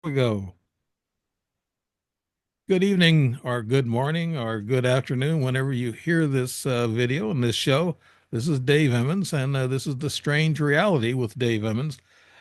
We go. Good evening, or good morning, or good afternoon, whenever you hear this video and this show. This is Dave Emmons, and this is The Strange Reality with Dave Emmons.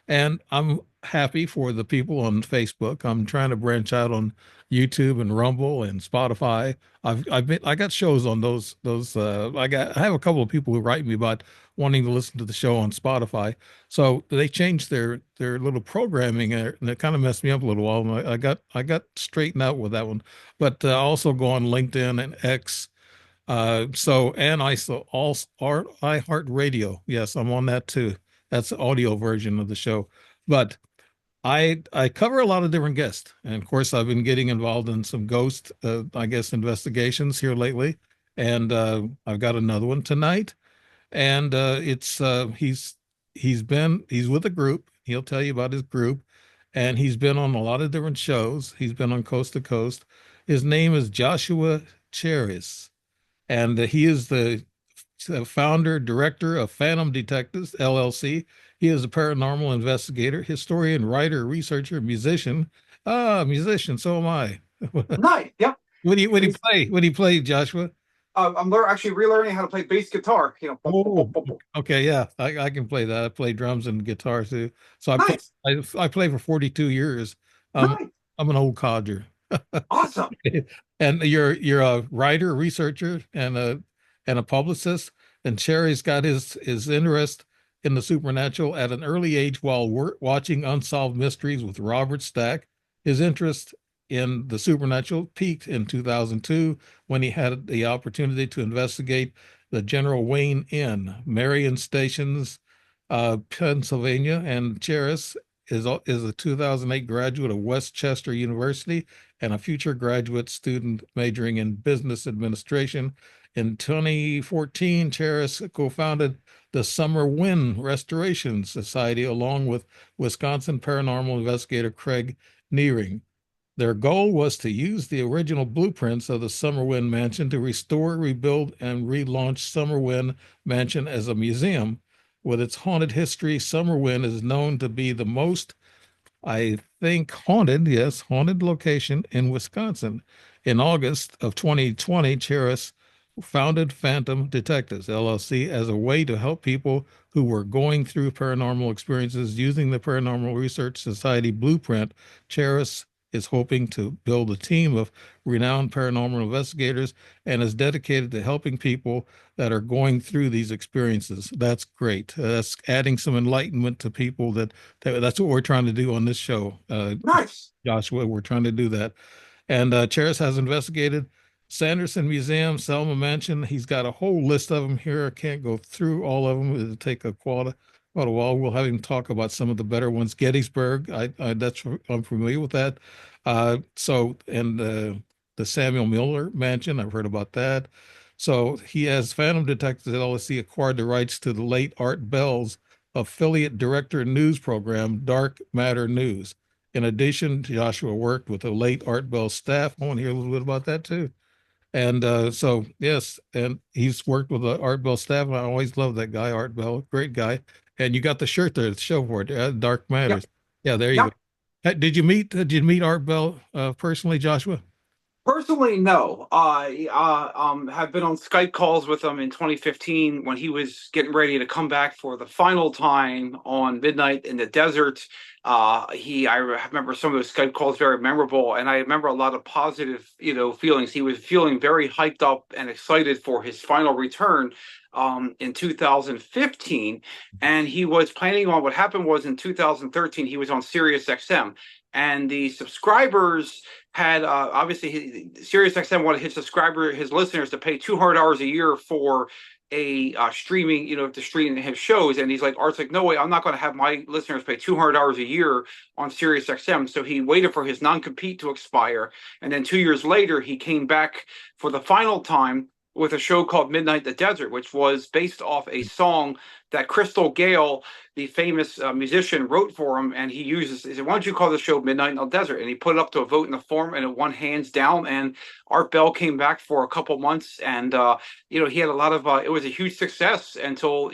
And I'm happy for the people on Facebook. I'm trying to branch out on YouTube and Rumble and Spotify. I got shows on those. I have a couple of people who write me about wanting to listen to the show on Spotify. So they changed their little programming, and it kind of messed me up a little while. And I got straightened out with that one, but also go on LinkedIn and X. And I saw all iHeartRadio. Yes, I'm on that too. That's the audio version of the show. But I cover a lot of different guests, and of course I've been getting involved in some ghost, I guess, investigations here lately, and I've got another one tonight, and it's he's with a group. He'll tell you about his group, and he's been on a lot of different shows. He's been on Coast to Coast. His name is Joshua Charis, and he is the founder, director of Phantom Detectives LLC. He is a paranormal investigator, historian, writer, researcher, musician. Ah, musician. So am I. Nice. Yep. What do you Bass, play? What do you play, Joshua? actually relearning how to play bass guitar. Bop, bop, bop, Oh, bop, bop. okay, yeah, I can play that. I play drums and guitar too. So Nice. I play for 42 years. Um, Nice. I'm an old codger. Awesome. And you're a writer, researcher, and a publicist. And Cherry's got his interest in the supernatural at an early age while watching Unsolved Mysteries with Robert Stack. His interest in the supernatural peaked in 2002 when he had the opportunity to investigate the General Wayne Inn, Marion Stations, Pennsylvania. And Cheris is a 2008 graduate of West Chester University and a future graduate student majoring in business administration. In 2014, Cheris co-founded the Summer Wind Restoration Society along with Wisconsin paranormal investigator Craig Neering. Their goal was to use the original blueprints of the Summerwind Mansion to restore, rebuild, and relaunch Summerwind Mansion as a museum. With its haunted history, Summerwind is known to be the most, I think, haunted, yes, haunted location in Wisconsin. In August of 2020, Cheris founded Phantom Detectives LLC as a way to help people who were going through paranormal experiences using the Paranormal Research Society blueprint. Cheris is hoping to build a team of renowned paranormal investigators and is dedicated to helping people that are going through these experiences. That's great. That's adding some enlightenment to people that's what we're trying to do on this show, Nice. Joshua. We're trying to do that. And Cheris has investigated Sanderson Museum, Selma Mansion. He's got a whole list of them here. I can't go through all of them. It'll take quite a while. We'll have him talk about some of the better ones. Gettysburg, I'm familiar with that. The Samuel Miller Mansion, I've heard about that. So he has Phantom Detectives LLC acquired the rights to the late Art Bell's affiliate director news program, Dark Matter News. In addition, Joshua worked with the late Art Bell staff. I want to hear a little bit about that too. And yes, and he's worked with the Art Bell staff. And I always loved that guy, Art Bell, great guy. And you got the shirt there to show for it, Dark Yep. Matters. Yeah, there you go. Yep. Did you meet Art Bell personally, Joshua? Personally, no. I have been on Skype calls with him in 2015 when he was getting ready to come back for the final time on Midnight in the Desert. I remember some of those Skype calls very memorable, and I remember a lot of positive, feelings. He was feeling very hyped up and excited for his final return in 2015, and he was planning on what happened was in 2013 he was on Sirius XM, and the subscribers had obviously SiriusXM wanted his listeners to pay $200 a year for a streaming, to stream his shows. And he's like, Art's like, no way, I'm not going to have my listeners pay $200 a year on SiriusXM. So he waited for his non compete to expire, and then 2 years later he came back for the final time with a show called Midnight in the Desert, which was based off a song that Crystal Gale, the famous musician, wrote for him. And he uses, he said, "Why don't you call the show Midnight in the Desert?" And he put it up to a vote in the forum, and it won hands down. And Art Bell came back for a couple months, and he had a lot of. It was a huge success until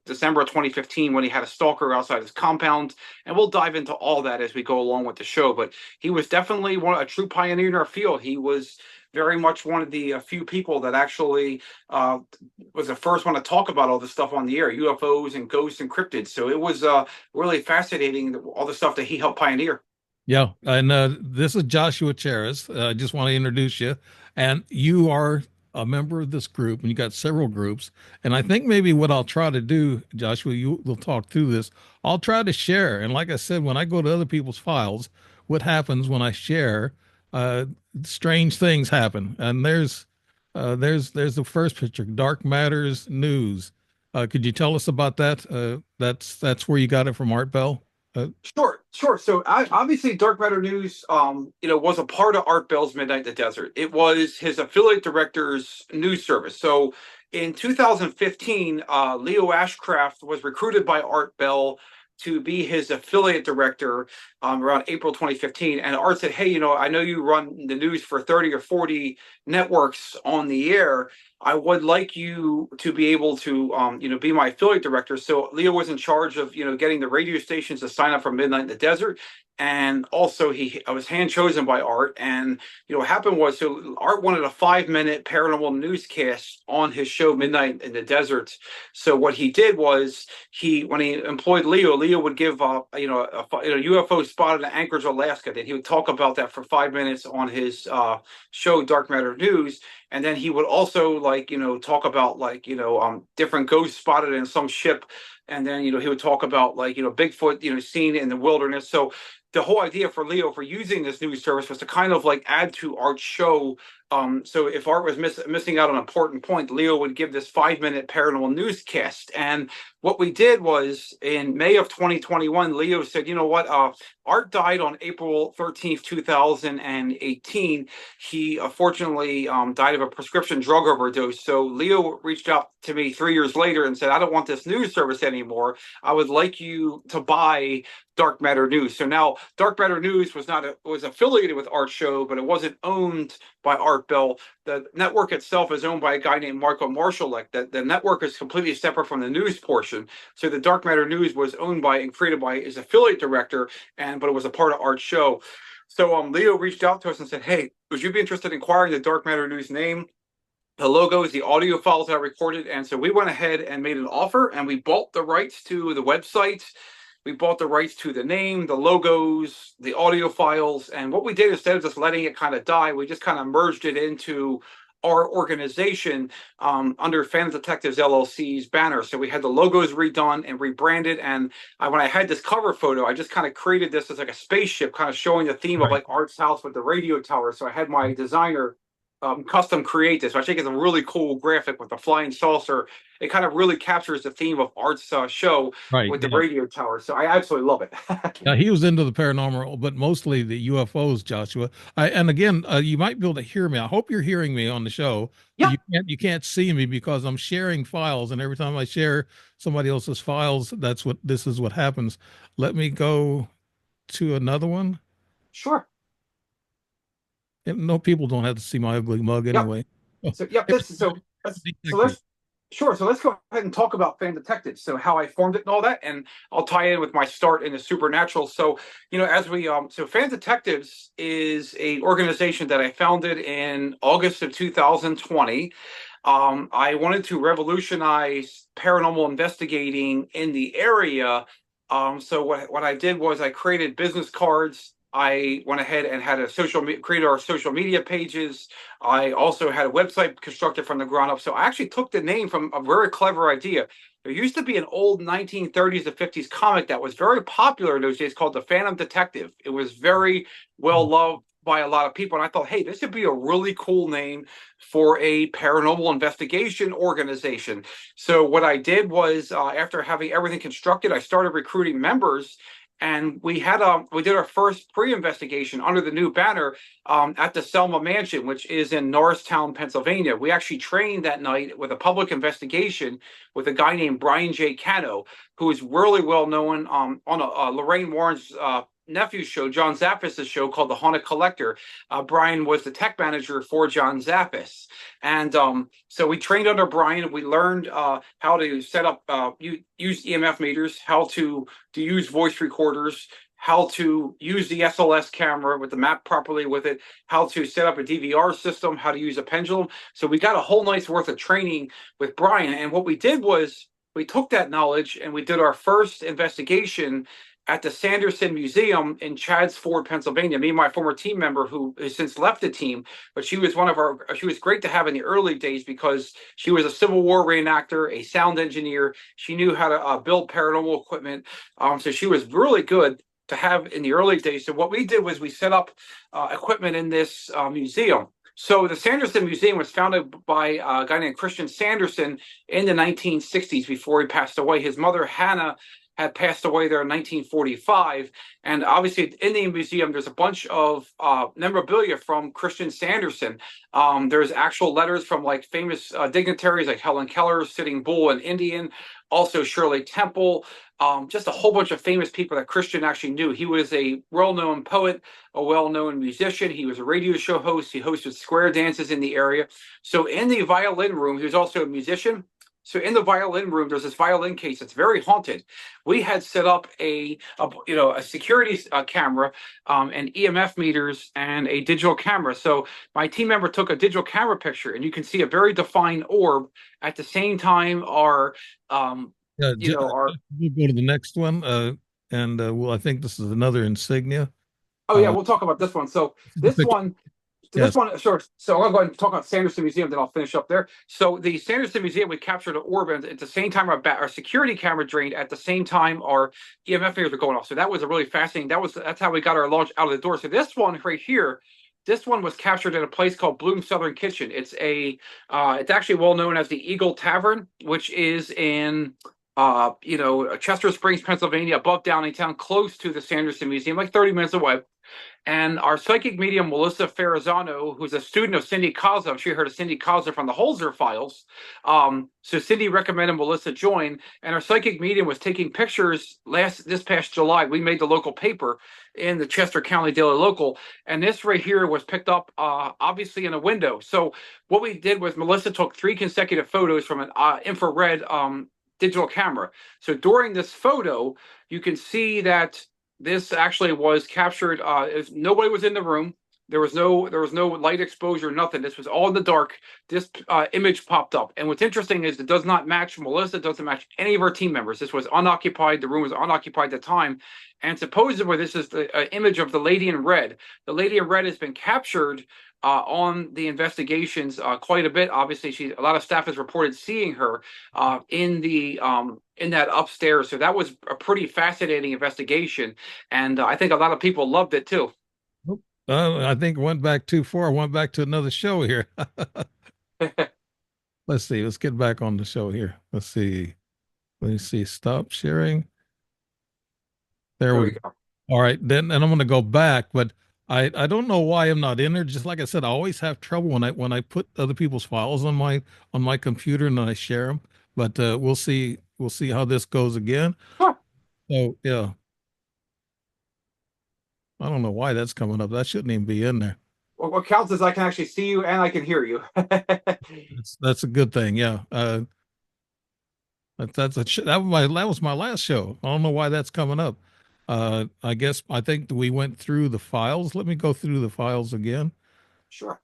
December of 2015 when he had a stalker outside his compound. And we'll dive into all that as we go along with the show. But he was definitely a true pioneer in our field. He was very much one of the few people that actually was the first one to talk about all this stuff on the air, UFOs and ghosts and cryptids. So it was really fascinating, all the stuff that he helped pioneer. Yeah, and this is Joshua Charis. I just want to introduce you, and you are a member of this group, and you got several groups. And I think maybe what I'll try to do, Joshua, you will talk through this. I'll try to share, and like I said, when I go to other people's files, what happens when I share? Uh, Strange things happen, and there's the first picture, Dark Matters News. Could you tell us about that? That's where you got it from, Art Bell. Sure. So obviously, Dark Matter News, was a part of Art Bell's Midnight in the Desert. It was his affiliate director's news service. So in 2015, Leo Ashcraft was recruited by Art Bell to be his affiliate director around April 2015. And Art said, "Hey, I know you run the news for 30 or 40 networks on the air. I would like you to be able to, be my affiliate director." So Leo was in charge of, getting the radio stations to sign up for Midnight in the Desert. And also I was hand chosen by Art. And, what happened was, so Art wanted a 5-minute paranormal newscast on his show, Midnight in the Desert. So what he did was when he employed Leo would give, a UFO spotted in Anchorage, Alaska. Then he would talk about that for 5 minutes on his show, Dark Matter News. And then he would also talk about different ghosts spotted in some ship. And then, he would talk about Bigfoot, seen in the wilderness. So the whole idea for Leo for using this news service was to kind of add to Art's show. So if Art was missing out on an important point, Leo would give this 5-minute paranormal newscast. And what we did was in May of 2021, Leo said, "You know what? Art died on April 13th, 2018. He unfortunately died of a prescription drug overdose." So Leo reached out to me 3 years later and said, "I don't want this news service anymore. I would like you to buy Dark Matter News." So now Dark Matter News was affiliated with Art Show, but it wasn't owned by Art Bell. The network itself is owned by a guy named Marco Marshallek. That the network is completely separate from the news portion. So the Dark Matter News was owned by and created by his affiliate director, but it was a part of Art Show. So Leo reached out to us and said, "Hey, would you be interested in acquiring the Dark Matter News name, the logos, the audio files that I recorded?" And so we went ahead and made an offer, and we bought the rights to the website. We bought the rights to the name, the logos, the audio files. And what we did, instead of just letting it kind of die, we just kind of merged it into our organization under Phantom Detectives LLC's banner. So we had the logos redone and rebranded. And when I had this cover photo, I just kind of created this as like a spaceship, kind of showing the theme of Art's house with the radio tower. So I had my designer custom create this. So I think it's a really cool graphic with the flying saucer. It kind of really captures the theme of Art's show with the radio tower. So I absolutely love it. Yeah, he was into the paranormal, but mostly the UFOs, Joshua. And again, you might be able to hear me. I hope you're hearing me on the show. Yeah. You can't see me because I'm sharing files, and every time I share somebody else's files, this is what happens. Let me go to another one. Sure. No, people don't have to see my ugly mug anyway. So let's go ahead and talk about Fan Detectives. So how I formed it and all that, and I'll tie in with my start in the supernatural. So so Fan Detectives is a organization that I founded in August of 2020. I wanted to revolutionize paranormal investigating in the area. So what I did was I created business cards. I went ahead and had created our social media pages. I also had a website constructed from the ground up. So I actually took the name from a very clever idea. There used to be an old 1930s to 50s comic that was very popular in those days called The Phantom Detective. It was very well loved by a lot of people. And I thought, hey, this would be a really cool name for a paranormal investigation organization. So what I did was after having everything constructed, I started recruiting members. and we did our first pre-investigation under the new banner at the Selma Mansion, which is in Norristown, Pennsylvania. We actually trained that night with a public investigation with a guy named Brian J. Cano, who is really well known on Lorraine Warren's nephew's show, John Zappis' show called The Haunted Collector. Brian was the tech manager for John Zappis. And so we trained under Brian. We learned how to set up, use EMF meters, how to use voice recorders, how to use the SLS camera with the map properly with it, how to set up a DVR system, how to use a pendulum. So we got a whole night's worth of training with Brian. And what we did was we took that knowledge and we did our first investigation at the Sanderson Museum in Chadds Ford, Pennsylvania. Me and my former team member, who has since left the team, but she was she was great to have in the early days because she was a Civil War reenactor, a sound engineer. She knew how to build paranormal equipment. So she was really good to have in the early days. So what we did was we set up equipment in this museum. So the Sanderson Museum was founded by a guy named Christian Sanderson in the 1960s before he passed away. His mother, Hannah, had passed away there in 1945. And obviously in the museum, there's a bunch of memorabilia from Christian Sanderson. There's actual letters from like famous dignitaries like Helen Keller, Sitting Bull, and Indian, also Shirley Temple, just a whole bunch of famous people that Christian actually knew. He was a well-known poet, a well-known musician. He was a radio show host. He hosted square dances in the area. So in the violin room, he was also a musician. So in the violin room, there's this violin case that's very haunted. We had set up a security camera, and EMF meters and a digital camera. So my team member took a digital camera picture, and you can see a very defined orb. At the same time, our Yeah, our we'll go to the next one. Well, I think this is another insignia. oh yeah, Uh, we'll talk about this one. So this is the this picture. one So this Yes. one, sure. So I'll go ahead and talk about Sanderson Museum, then I'll finish up there. So the Sanderson Museum, we captured an orb, and at the same time, our security camera drained. At the same time, our EMF meters were going off. So that was a really fascinating. That's how we got our launch out of the door. So this one right here, this one was captured at a place called Bloom Southern Kitchen. It's actually well known as the Eagle Tavern, which is in Chester Springs, Pennsylvania, above Downingtown, close to the Sanderson Museum, like 30 minutes away. And our psychic medium, Melissa Ferrazzano, who's a student of Cindy Cosmo, she heard of Cindy Cosmo from the Holzer files. So Cindy recommended Melissa join, and our psychic medium was taking pictures this past July. We made the local paper in the Chester County Daily Local, and this right here was picked up obviously in a window. So what we did was Melissa took 3 consecutive photos from an infrared digital camera. So during this photo, you can see that this actually was captured. Nobody was in the room. There was no light exposure, nothing. This was all in the dark. This image popped up. And what's interesting is it does not match Melissa. It doesn't match any of our team members. This was unoccupied. The room was unoccupied at the time. And supposedly this is the image of the lady in red. The lady in red has been captured on the investigations quite a bit. Obviously, a lot of staff has reported seeing her in that upstairs. So that was a pretty fascinating investigation, and I think a lot of people loved it too. I think it went back too far. Went back to another show here. Let's see. Let's get back on the show here. Let's see. Let me see. Stop sharing. There There we we go. go. All right. Then, and I'm going to go back, but I don't know why I'm not in there. Just like I said, I always have trouble when I put other people's files on my computer and I share them. But we'll see how this goes again. Huh. So yeah, I don't know why that's coming up. That shouldn't even be in there. Well, what counts is I can actually see you and I can hear you. That's a good thing. Yeah. That was my last show. I don't know why that's coming up. I think we went through the files. Let me go through the files again. Sure.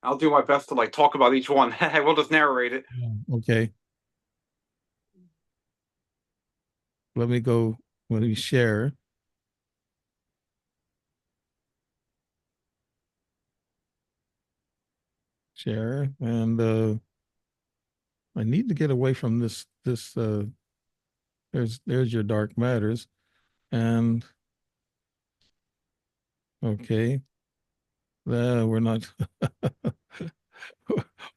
I'll do my best to like talk about each one. We'll just narrate it. Okay. Let me go. Let me share. Share. And I need to get away from this there's your dark matters. And okay. We're not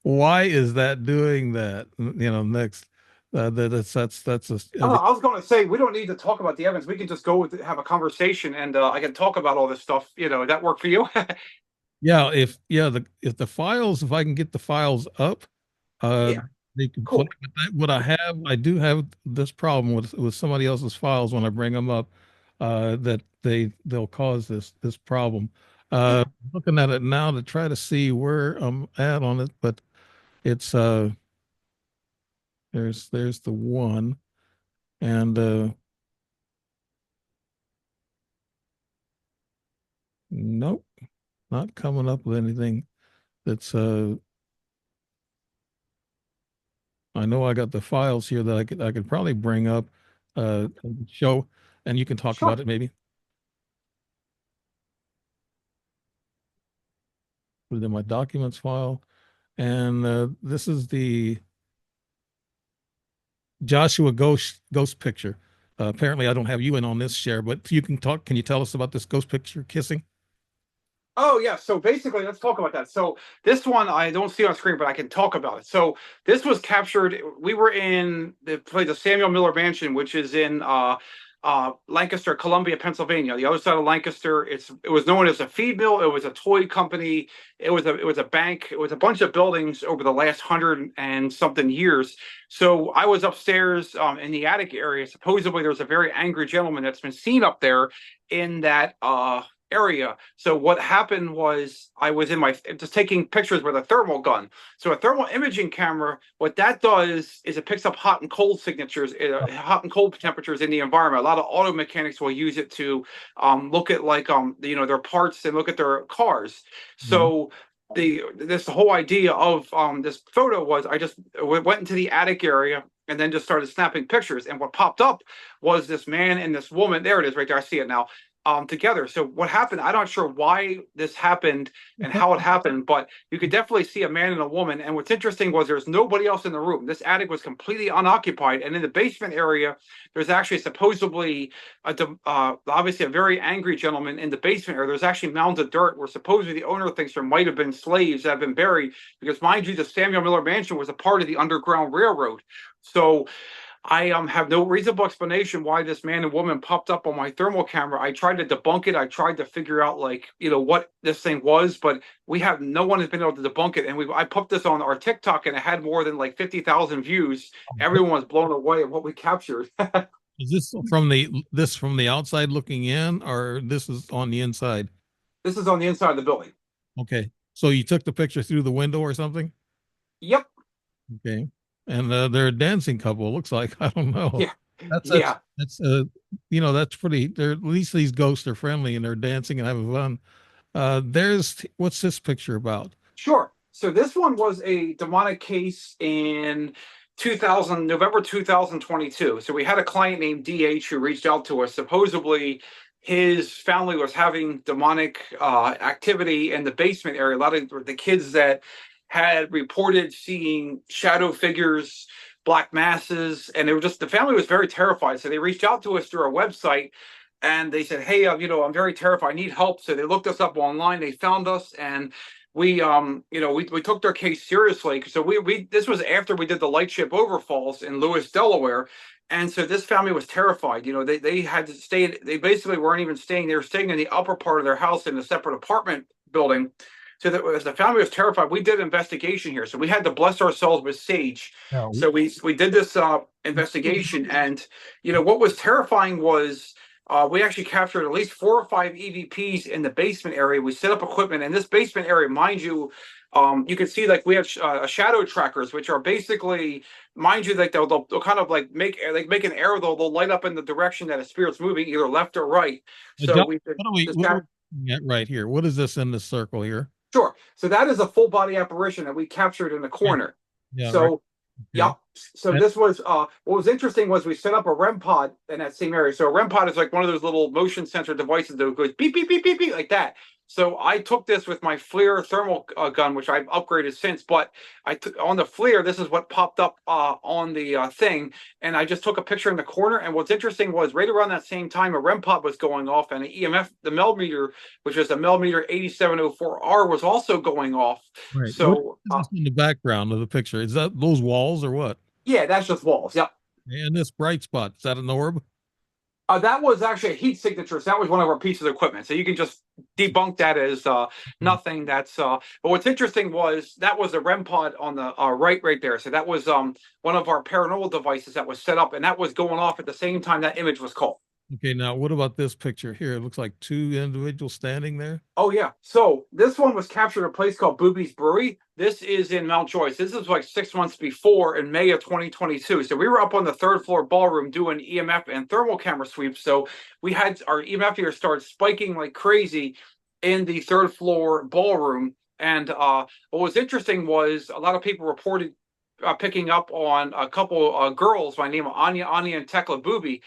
why is that doing that? Next. That's I was going to say we don't need to talk about the evidence. We can just go with have a conversation, and I can talk about all this stuff. That work for you? yeah. If the files, if I can get the files up, uh, Yeah, they can play. cool. But what I do have this problem with somebody else's files when I bring them up, that they'll cause this problem. Yeah. Looking at it now to try to see where I'm at on it, but it's there's the one, and nope, not coming up with anything that's I know I got the files here that I could probably bring up, and show, and you can talk about Sure. it maybe within my documents file. And this is the Joshua ghost picture. Apparently, I don't have you in on this share, but if you can talk, can you tell us about this ghost picture kissing? Oh yeah. So basically, let's talk about that. So this one I don't see on screen, but I can talk about it. So this was captured. We were in the Samuel Miller Mansion, which is in Lancaster, Columbia, Pennsylvania, the other side of Lancaster. It was known as a feed mill. It was a toy company. It was a bank. It was a bunch of buildings over the last 100 and something years. So I was upstairs in the attic area. Supposedly, there's a very angry gentleman that's been seen up there in that area. So what happened was I was in my just taking pictures with a thermal gun. So a thermal imaging camera, what that does is it picks up hot and cold signatures, hot and cold temperatures in the environment. A lot of auto mechanics will use it to look at like their parts and look at their cars. Mhm. So this whole idea of this photo was I just went into the attic area and then just started snapping pictures. And what popped up was this man and this woman. There it is, right there. I see it now together. So what happened? I'm not sure why this happened and how it happened, but you could definitely see a man and a woman. And what's interesting was there's nobody else in the room. This attic was completely unoccupied, and in the basement area, there's actually supposedly obviously a very angry gentleman in the basement area. There's actually mounds of dirt where supposedly the owner thinks there might have been slaves that have been buried because, mind you, the Samuel Miller Mansion was a part of the Underground Railroad. So I have no reasonable explanation why this man and woman popped up on my thermal camera. I tried to debunk it. I tried to figure out like what this thing was, but no one has been able to debunk it. And I put this on our TikTok and it had more than like 50,000 views. Everyone was blown away at what we captured. Is this from the outside looking in, or this is on the inside? This is on the inside of the building. Okay, so you took the picture through the window or something? Yep. Okay, and they're a dancing couple. Looks like I don't know. Yeah. That's Yeah. that's that's pretty. They're at least these ghosts are friendly and they're dancing and having fun. There's what's this picture about? Sure. So this one was a demonic case in 2000, November 2022. So we had a client named DH who reached out to us. Supposedly, his family was having demonic activity in the basement area. A lot of the kids that had reported seeing shadow figures, black masses, and they were just the family was very terrified. So they reached out to us through our website and they said, "Hey, I'm very terrified. I need help." So they looked us up online. They found us, and we took their case seriously. So we this was after we did the lightship overfalls in Lewis, Delaware, and so this family was terrified. They had to stay. They basically weren't even staying. They were staying in the upper part of their house in a separate apartment building. So that as the family was terrified, we did an investigation here. So we had to bless ourselves with sage. Yeah. So we did this investigation, and what was terrifying was we actually captured at least 4 or 5 EVPs in the basement area. We set up equipment in this basement area, mind you. You can see like we have shadow trackers, which are basically, mind you, like they'll kind of like make an arrow. They'll light up in the direction that a spirit's moving, either left or right. So John, we this what are guy. we looking at right here? What is this in the circle here? Sure. So that is a full body apparition that we captured in the Yeah, corner. yeah, right. So Okay. yep. So And this was what was interesting was we set up a REM pod in that same area. So a REM pod is like one of those little motion sensor devices that goes beep beep beep beep beep like that. So I took this with my FLIR thermal gun, which I've upgraded since. But I took on the FLIR. This is what popped up on the thing, and I just took a picture in the corner. And what's interesting was right around that same time, a REM pod was going off, and an EMF, the Mel meter, which is the Mel meter 8704R, was also going off. right. What So is this in the background of the picture? Is that those walls or what? Yeah, that's just walls. Yep. And this bright spot, is that an orb? That was actually a heat signature. So that was one of our pieces of equipment. So you can just debunk that as nothing. But what's interesting was that was a REM pod on the right there. So that was one of our paranormal devices that was set up, and that was going off at the same time that image was called. Okay, now what about this picture here? It looks like two individuals standing there. Oh yeah. So this one was captured at a place called Booby's Brewery. This is in Mount Joyce. This is like 6 months before in May of 2022. So we were up on the third floor ballroom doing EMF and thermal camera sweeps. So we had our EMF here start spiking like crazy in the third floor ballroom. And what was interesting was a lot of people reported picking up on a couple girls by name of Anya and Tekla Booby.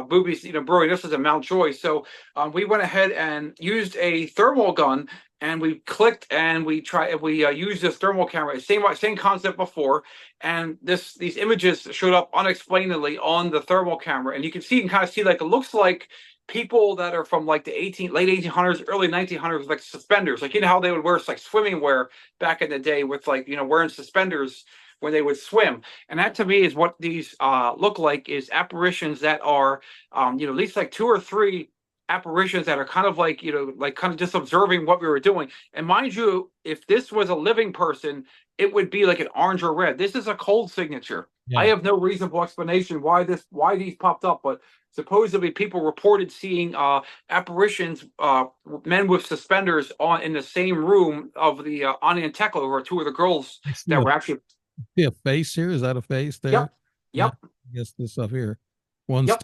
Booby's brewery. This is in Mount Joyce. So we went ahead and used a thermal gun, and we clicked and we used this thermal camera, same concept before, and these images showed up unexplainedly on the thermal camera, and you can kind of see like it looks like people that are from like the late 1800s, early 1900s, like suspenders, like how they would wear like swimming wear back in the day with like wearing suspenders when they would swim. And that to me is what these look like, is apparitions that are at least like two or three apparitions that are kind of like like kind of just observing what we were doing. And mind you, if this was a living person, it would be like an orange or red. This is a cold signature. I Yeah. have no reasonable explanation why these popped up, but supposedly people reported seeing apparitions, men with suspenders on in the same room of the Anya and Tekla, who are two of the girls I see that were actually. a face here. Is that a face there? Yep. Yeah, Yep. I guess this up here. One's, Yep.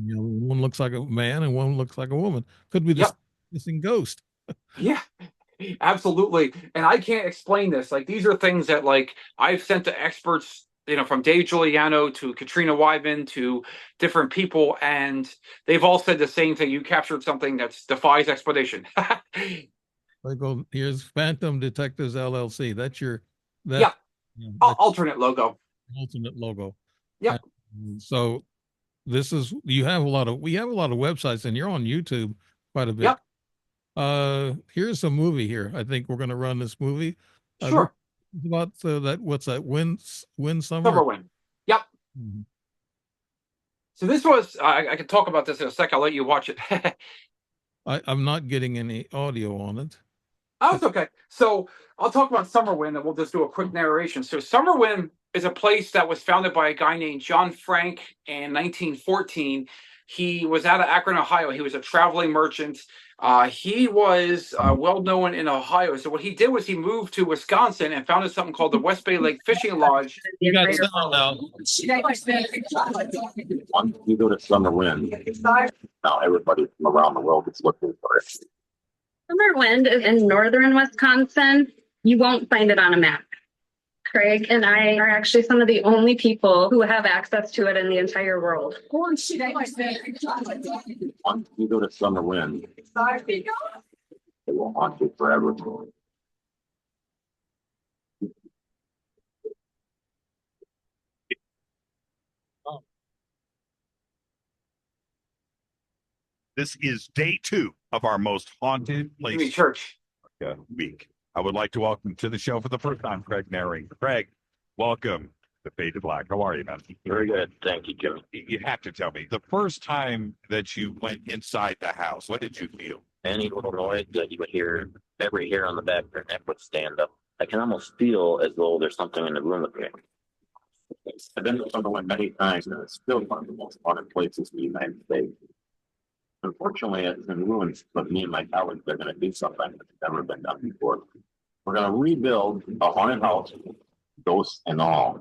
one looks like a man and one looks like a woman. Could be this Yep. missing ghost. Yeah. Absolutely. And I can't explain this. Like these are things that like I've sent to experts, from Dave Giuliano to Katrina Weidman to different people, and they've all said the same thing. You captured something that defies explanation. I go, here's Phantom Detectives LLC. That's your that Yeah. that's Alternate logo. your ultimate logo. Yep. And so this is we have a lot of websites and you're on YouTube quite a bit. Yep. Here's a movie here. I think we're going to run this movie. What Sure. about that? What's that? Wind Summer? Silverwing. Yep. Mhm. So this was I can talk about this in a sec. I'll let you watch it. I'm not getting any audio on it. Oh, it's okay. So I'll talk about Summerwind and we'll just do a quick narration. So Summerwind is a place that was founded by a guy named John Frank in 1914. He was out of Akron, Ohio. He was a traveling merchant. He was well known in Ohio. So what he did was he moved to Wisconsin and founded something called the West Bay Lake Fishing Lodge. You got sound now. Once you go to Summer Wind, now everybody from around the world is looking for it. Summerwind is in northern Wisconsin. You won't find it on a map. Craig and I are actually some of the only people who have access to it in the entire world. Once you go to Summer Wind, it will haunt you forever. This is day 2 of our most haunted Jimmy place Church. week. I would like to welcome to the show for the first time, Craig Naring. Craig, welcome to Fade to Black. How are you, man? Very good. Thank you, Jimmy. You have to tell me, the first time that you went inside the house, what did you feel? Any little noise that you would hear, every hair on the back of your neck would stand up. I can almost feel as though there's something in the room with me. I've been to Summerwind many times, and it's still one of the most haunted places in the United States. Unfortunately, it's in ruins, but me and my colleagues are going to do something that's never been done before. We're going to rebuild a haunted house, ghosts and all.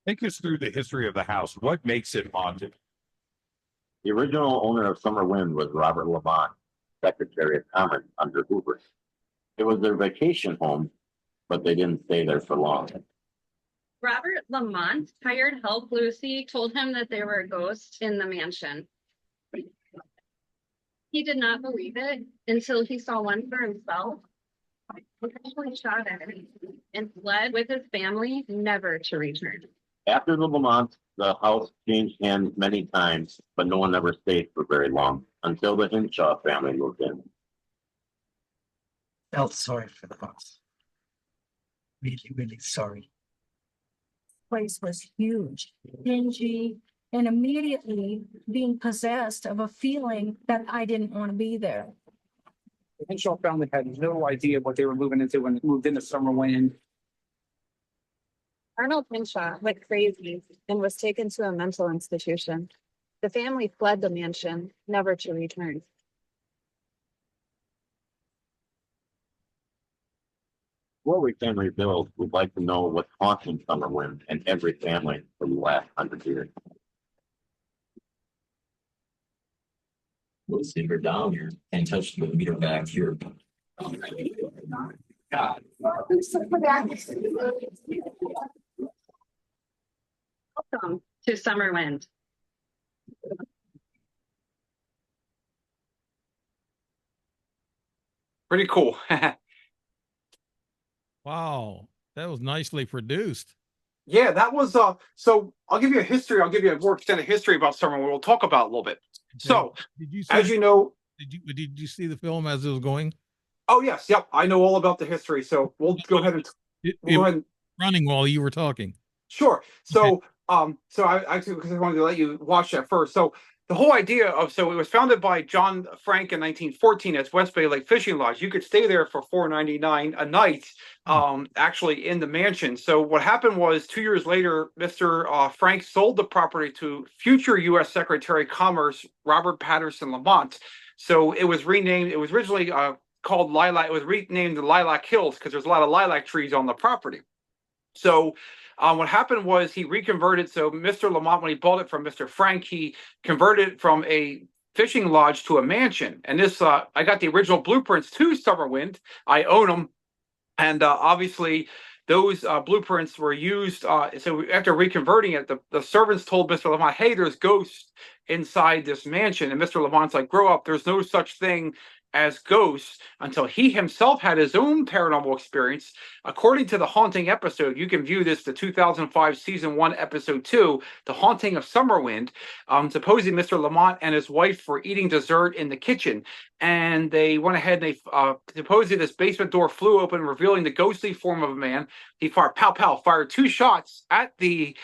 Take us through the history of the house. What makes it haunted? The original owner of Summer Wind was Robert Lamont, Secretary of Commerce under Hoover. It was their vacation home, but they didn't stay there for long. Robert Lamont hired help. Lucy told him that there were ghosts in the mansion. He did not believe it until he saw one for himself. He actually shot at it and fled with his family, never to return. After the Lamont, the house changed hands many times, but no one ever stayed for very long until the Hinshaw family moved in. Felt sorry for the boss. Really, really sorry. Place was huge, dingy, and immediately being possessed of a feeling that I didn't want to be there. The Henshaw family had no idea what they were moving into when they moved into Summerwind. Arnold Hinshaw went crazy and was taken to a mental institution. The family fled the mansion, never to return. Before we can rebuild, we'd like to know what's haunting Summerwind and every family for the last 100 years. We'll sit her down here and touch the meter back here. God. Welcome to Summerwind. Pretty cool. Wow, that was nicely produced. Yeah, that was so I'll give you a history. I'll give you a more extended history about Summerwind. We'll talk about a little bit. So, Did you see, as you know, did you see the film as it was going? oh yes, yep, I know all about the history. So we'll go ahead and It we'll go was ahead and running while you were talking. sure. So, so I actually, because I wanted to let you watch that first. So the whole idea of, so it was founded by John Frank in 1914 as West Bay Lake Fishing Lodge. You could stay there for $4.99 a night, actually in the mansion. So what happened was 2 years later, Mr. Frank sold the property to future U.S. Secretary of Commerce Robert Patterson Lamont. So it was renamed. It was originally called Lilac. It was renamed the Lilac Hills because there's a lot of lilac trees on the property. So what happened was he reconverted. So Mr. Lamont, when he bought it from Mr. Frank, he converted it from a fishing lodge to a mansion. And this, I got the original blueprints to Summerwind. I own them. And obviously, those blueprints were used. So after reconverting it, the servants told Mr. Lamont, hey, there's ghosts inside this mansion. And Mr. Lamont's like, grow up. There's no such thing as ghosts, until he himself had his own paranormal experience. According to the Haunting episode, you can view this, the 2005 season 1 episode 2, The Haunting of Summerwind. Supposedly Mr. Lamont and his wife were eating dessert in the kitchen, and they went ahead and they supposedly this basement door flew open, revealing the ghostly form of a man. He fired, pow pow, fired 2 shots at the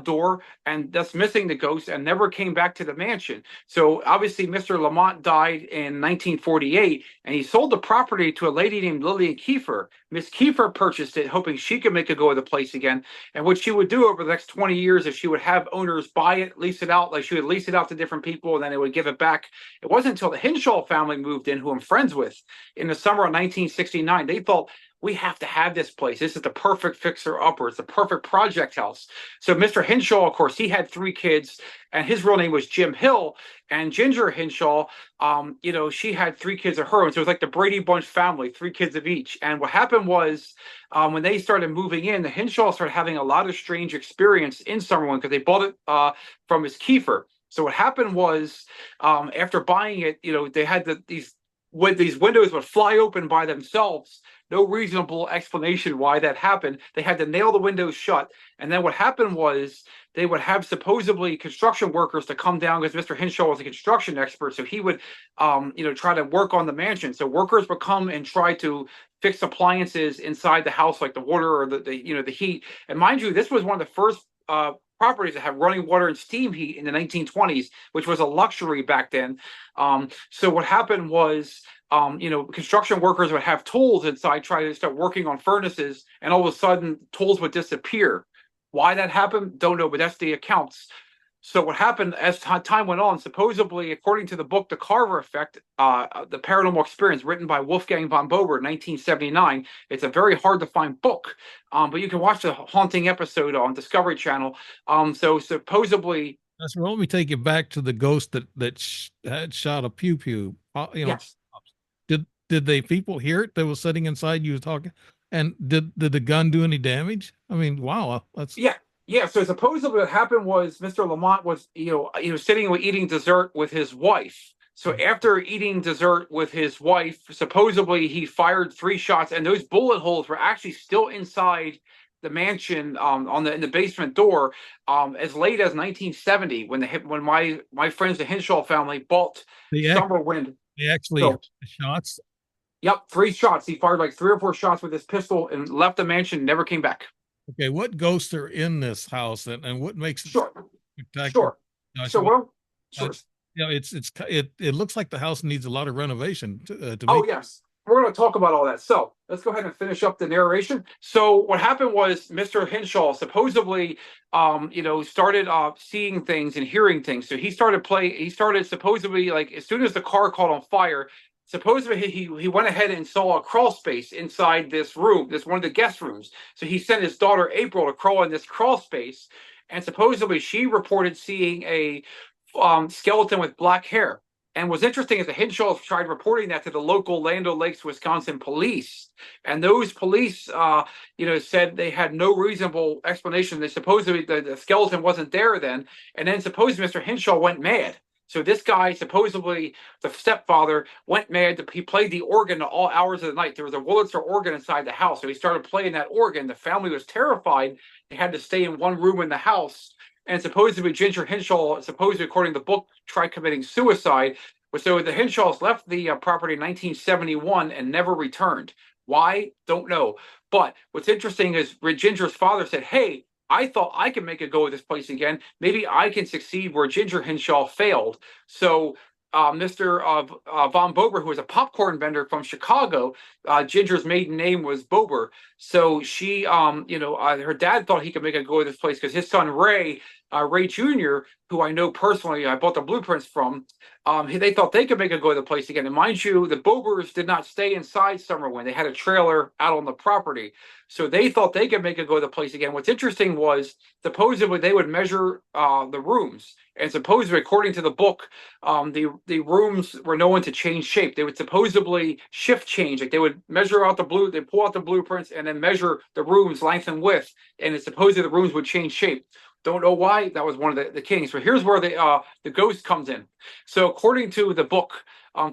door, and thus missing the ghost, and never came back to the mansion. So obviously Mr. Lamont died in 1948, and he sold the property to a lady named Lillian Kiefer. Miss Kiefer purchased it, hoping she could make a go of the place again. And what she would do over the next 20 years is she would have owners buy it, lease it out. Like she would lease it out to different people, and then they would give it back. It wasn't until the Hinshaw family moved in, who I'm friends with, in the summer of 1969. They thought, we have to have this place. This is the perfect fixer-upper. It's the perfect project house. So Mr. Hinshaw, of course, he had 3 kids, and his real name was Jim Hill. And Ginger Hinshaw, you know, she had 3 kids of her own. So it was like the Brady Bunch family, 3 kids of each. And what happened was, when they started moving in, the Hinshaw started having a lot of strange experience in Summerwind because they bought it from Miss Kiefer. So what happened was, after buying it, you know, they had these windows would fly open by themselves. No reasonable explanation why that happened. They had to nail the windows shut. And then what happened was they would have supposedly construction workers to come down, because Mr. Hinshaw was a construction expert. So he would, you know, try to work on the mansion. So workers would come and try to fix appliances inside the house, like the water or the you know, the heat. And mind you, this was one of the first properties that have running water and steam heat in the 1920s, which was a luxury back then. So what happened was, you know, construction workers would have tools inside, try to start working on furnaces, and all of a sudden tools would disappear. Why that happened, don't know, but that's the accounts. So what happened as time went on, supposedly, according to the book, The Carver Effect, the paranormal experience written by Wolfgang von Bober in 1979. It's a very hard to find book, but you can watch the Haunting episode on Discovery Channel. So supposedly, That's right. Let me take you back to the ghost that had shot a pew pew. You know, yes. Did they people hear it that was sitting inside you talking? And did the gun do any damage? I mean, wow, that's Yeah, so supposedly what happened was Mr. Lamont was, you know, he was sitting and eating dessert with his wife. So after eating dessert with his wife, supposedly he fired 3 shots, and those bullet holes were actually still inside the mansion in the basement door as late as 1970 when my friends the Hinshaw family bought They, act, Summerwind. they actually So, shots. yep, 3 shots. He fired like 3 or 4 shots with his pistol and left the mansion, never came back. Okay, what ghosts are in this house, and what makes it Sure, spectacular? sure. So well, sure. You know, it looks like the house needs a lot of renovation to Oh make. yes, we're going to talk about all that. So let's go ahead and finish up the narration. So what happened was Mr. Hinshaw supposedly, started seeing things and hearing things. So he started supposedly, like, as soon as the car caught on fire, supposedly he went ahead and saw a crawl space inside this room, this one of the guest rooms. So he sent his daughter April to crawl in this crawl space, and supposedly she reported seeing a skeleton with black hair. And what's interesting is the Hinshaws tried reporting that to the local Land O'Lakes, Wisconsin police, and those police, said they had no reasonable explanation. They supposedly the skeleton wasn't there then, and then supposedly Mr. Hinshaw went mad. So this guy, supposedly the stepfather, went mad. He played the organ at all hours of the night. There was a Wurlitzer organ inside the house, so he started playing that organ. The family was terrified. They had to stay in one room in the house. And supposedly Ginger Hinshaw, supposedly according to the book, tried committing suicide. So the Hinshaws left the property in 1971 and never returned. Why? Don't know. But what's interesting is Ginger's father said, hey, I thought I could make a go of this place again. Maybe I can succeed where Ginger Hinshaw failed. So Mr. Von Bober, who was a popcorn vendor from Chicago, Ginger's maiden name was Bober. So she, her dad thought he could make a go of this place because his son Ray Jr., who I know personally, I bought the blueprints from, they thought they could make a go of the place again. And mind you, the Bobers did not stay inside Summerwind. They had a trailer out on the property. So they thought they could make a go of the place again. What's interesting was supposedly they would measure the rooms. And supposedly, according to the book, the rooms were known to change shape. They would supposedly shift change. Like they would measure out they pull out the blueprints and then measure the rooms length and width. And it's supposedly the rooms would change shape. Don't know why. That was one of the kings. So here's where the ghost comes in. So according to the book,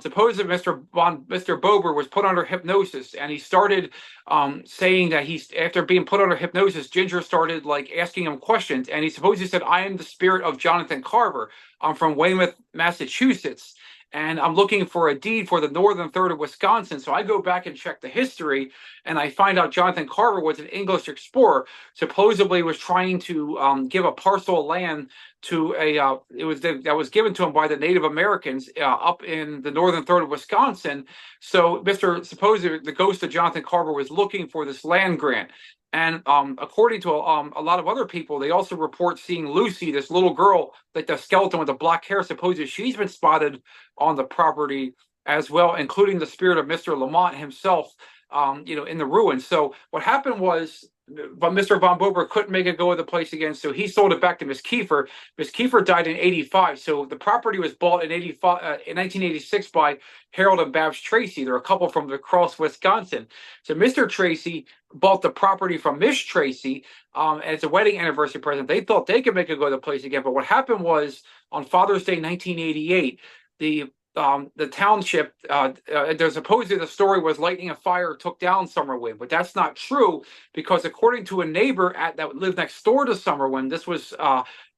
supposedly Mr. Bober was put under hypnosis, and he started saying that after being put under hypnosis, Ginger started like asking him questions, and he supposedly said, "I am the spirit of Jonathan Carver. I'm from Weymouth, Massachusetts, and I'm looking for a deed for the northern third of Wisconsin." So I go back and check the history, and I find out Jonathan Carver was an English explorer. Supposedly was trying to give a parcel of land to that was given to him by the Native Americans up in the northern third of Wisconsin. So supposedly the ghost of Jonathan Carver was looking for this land grant. And according to a lot of other people, they also report seeing Lucy, this little girl, like the skeleton with the black hair. Supposedly she's been spotted on the property as well, including the spirit of Mr. Lamont himself, in the ruins. So what happened was, but Mr. Von Bober couldn't make a go of the place again, so he sold it back to Miss Kiefer. Miss Kiefer died in 85, so the property was bought in 1986 by Harold and Babs Tracy. They're a couple from La Crosse, Wisconsin. So Mr. Tracy bought the property from Miss Tracy as a wedding anniversary present. They thought they could make a go of the place again, but what happened was on Father's Day 1988, the township, there's supposedly the story was lightning and fire took down Summerwind, but that's not true, because according to a neighbor that lived next door to Summerwind, this was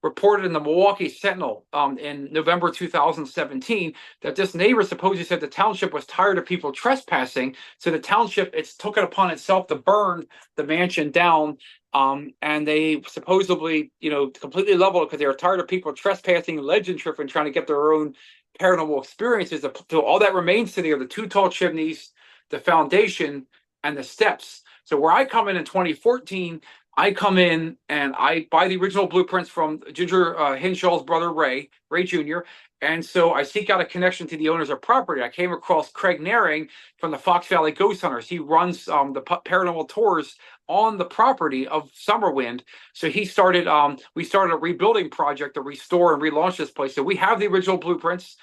reported in the Milwaukee Sentinel in November 2017, that this neighbor supposedly said the township was tired of people trespassing, so the township took it upon itself to burn the mansion down. And they supposedly, completely leveled it because they were tired of people trespassing, legend tripping, trying to get their own paranormal experiences. So all that remains today are the 2 tall chimneys, the foundation, and the steps. So where I come in 2014, I come in and I buy the original blueprints from Ginger Hinshaw's brother, Ray Jr., and so I seek out a connection to the owners of property. I came across Craig Naring from the Fox Valley Ghost Hunters. He runs the paranormal tours on the property of Summerwind. So we started a rebuilding project to restore and relaunch this place. So we have the original blueprints.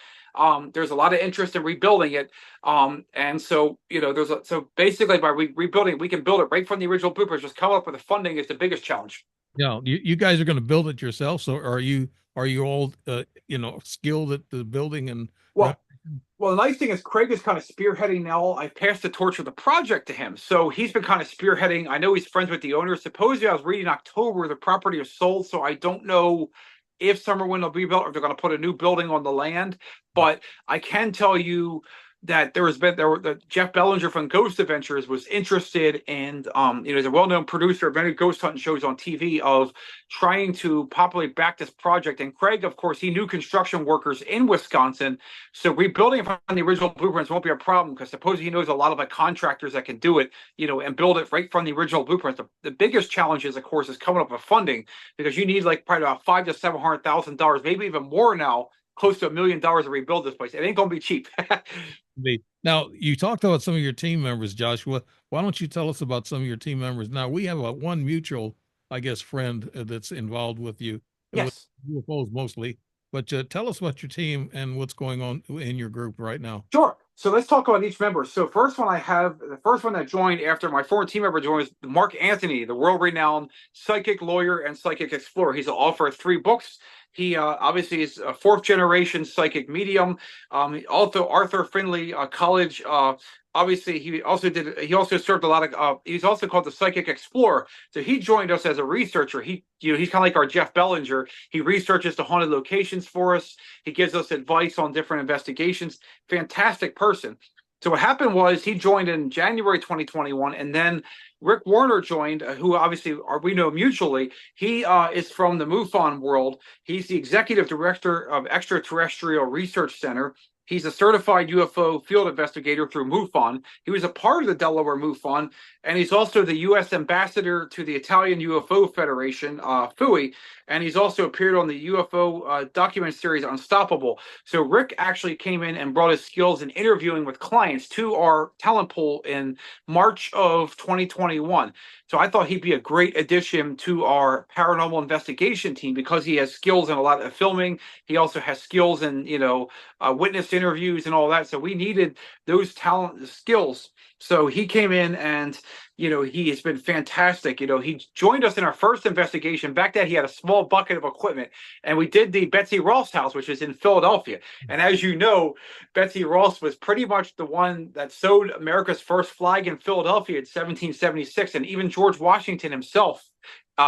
There's a lot of interest in rebuilding it. And so, so basically by rebuilding, we can build it right from the original blueprints. Just come up with the funding is the biggest challenge. Yeah, you guys are going to build it yourself. So are you all skilled at the building and well Well, the nice thing is Craig is kind of spearheading now. I passed the torch of the project to him. So he's been kind of spearheading. I know he's friends with the owner. Supposedly, I was reading October, the property is sold. So I don't know if Summerwind will be built or if they're going to put a new building on the land. But I can tell you that Jeff Bellinger from Ghost Adventures was interested in, he's a well-known producer of many ghost hunting shows on TV, of trying to populate back this project. And Craig, of course, he knew construction workers in Wisconsin, so rebuilding from the original blueprints won't be a problem, because supposedly he knows a lot of contractors that can do it, and build it right from the original blueprints. The biggest challenge is, of course, is coming up with funding, because you need probably about $500,000 to $700,000, maybe even more now, close to $1 million to rebuild this place. It ain't going to be cheap. Now, you talked about some of your team members, Joshua. Why don't you tell us about some of your team members? Now, we have one mutual, I guess, friend that's involved with you. Yes. With UFOs mostly. But tell us about your team and what's going on in your group right now. Sure. So let's talk about each member. So the first one that joined after my former team member joined was Mark Anthony, the world-renowned psychic lawyer and psychic explorer. He's the author of 3 books. He obviously is a 4th-generation psychic medium. Also, Arthur Findlay College. Obviously, he also served a lot of. He's also called the psychic explorer. So he joined us as a researcher. He's kind of like our Jeff Bellinger. He researches the haunted locations for us. He gives us advice on different investigations. Fantastic person. So what happened was he joined in January 2021, and then Rick Warner joined, who obviously we know mutually. He is from the MUFON world. He's the executive director of Extraterrestrial Research Center. He's a certified UFO field investigator through MUFON. He was a part of the Delaware MUFON, and he's also the U.S. ambassador to the Italian UFO Federation, FUI, and he's also appeared on the UFO document series Unstoppable. So Rick actually came in and brought his skills in interviewing with clients to our talent pool in March of 2021. So I thought he'd be a great addition to our paranormal investigation team, because he has skills in a lot of filming. He also has skills in, witness interviews and all that. So we needed those talent skills. So he came in and, he has been fantastic. He joined us in our first investigation. Back then, he had a small bucket of equipment, and we did the Betsy Ross house, which is in Philadelphia. And as you know, Betsy Ross was pretty much the one that sewed America's first flag in Philadelphia in 1776. And even George Washington himself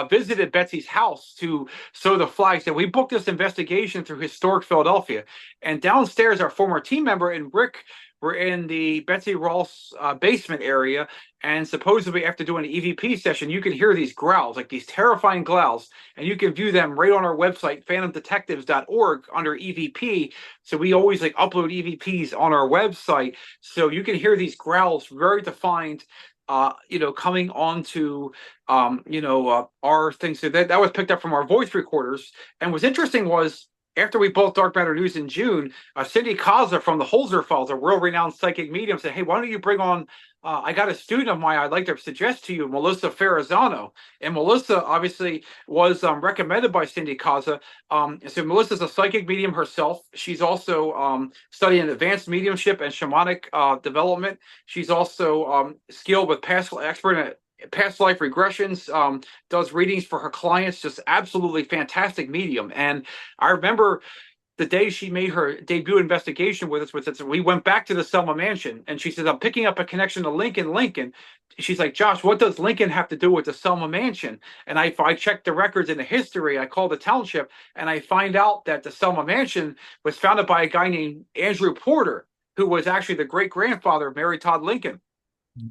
visited Betsy's house to sew the flags. And we booked this investigation through Historic Philadelphia. And downstairs, our former team member and Rick were in the Betsy Ross basement area. And supposedly after doing an EVP session, you can hear these growls, like these terrifying growls. And you can view them right on our website, phantomdetectives.org, under EVP. So we always upload EVPs on our website. So you can hear these growls very defined, coming onto, our thing. So that was picked up from our voice recorders. And what's interesting was, after we bought Dark Matter News in June, Cindy Kaza from the Holzer Files, a world-renowned psychic medium, said, "Hey, why don't you bring on, I got a student of mine I'd like to suggest to you, Melissa Ferrazzano." And Melissa obviously was recommended by Cindy Kaza. So Melissa's a psychic medium herself. She's also studying advanced mediumship and shamanic development. She's also skilled with expert in past life regressions, does readings for her clients, just absolutely fantastic medium. And I remember the day she made her debut investigation with us, we went back to the Selma Mansion, and she said, "I'm picking up a connection to Lincoln. She's like, "Josh, what does Lincoln have to do with the Selma Mansion?" And I checked the records in the history. I called the township, and I find out that the Selma Mansion was founded by a guy named Andrew Porter, who was actually the great-grandfather of Mary Todd Lincoln.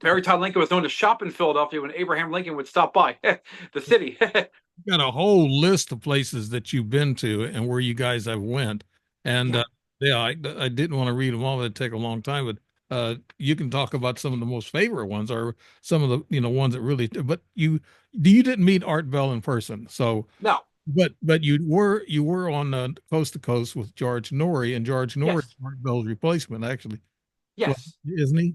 Mary Todd Lincoln was known to shop in Philadelphia when Abraham Lincoln would stop by the city. You got a whole list of places that you've been to and where you guys have went. And I didn't want to read them all. It'd take a long time, but you can talk about some of the most favorite ones, or some of the ones that really. But you didn't meet Art Bell in person, so No. But you were on Coast to Coast with George Norrie, and George Norrie is Art Bell's replacement, actually. Yes. Well, isn't he?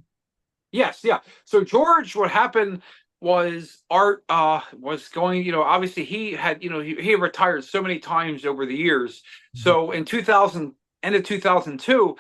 Yes, yeah. So George, what happened was Art was going, obviously he had, he had retired so many times over the years. So in end of 2002,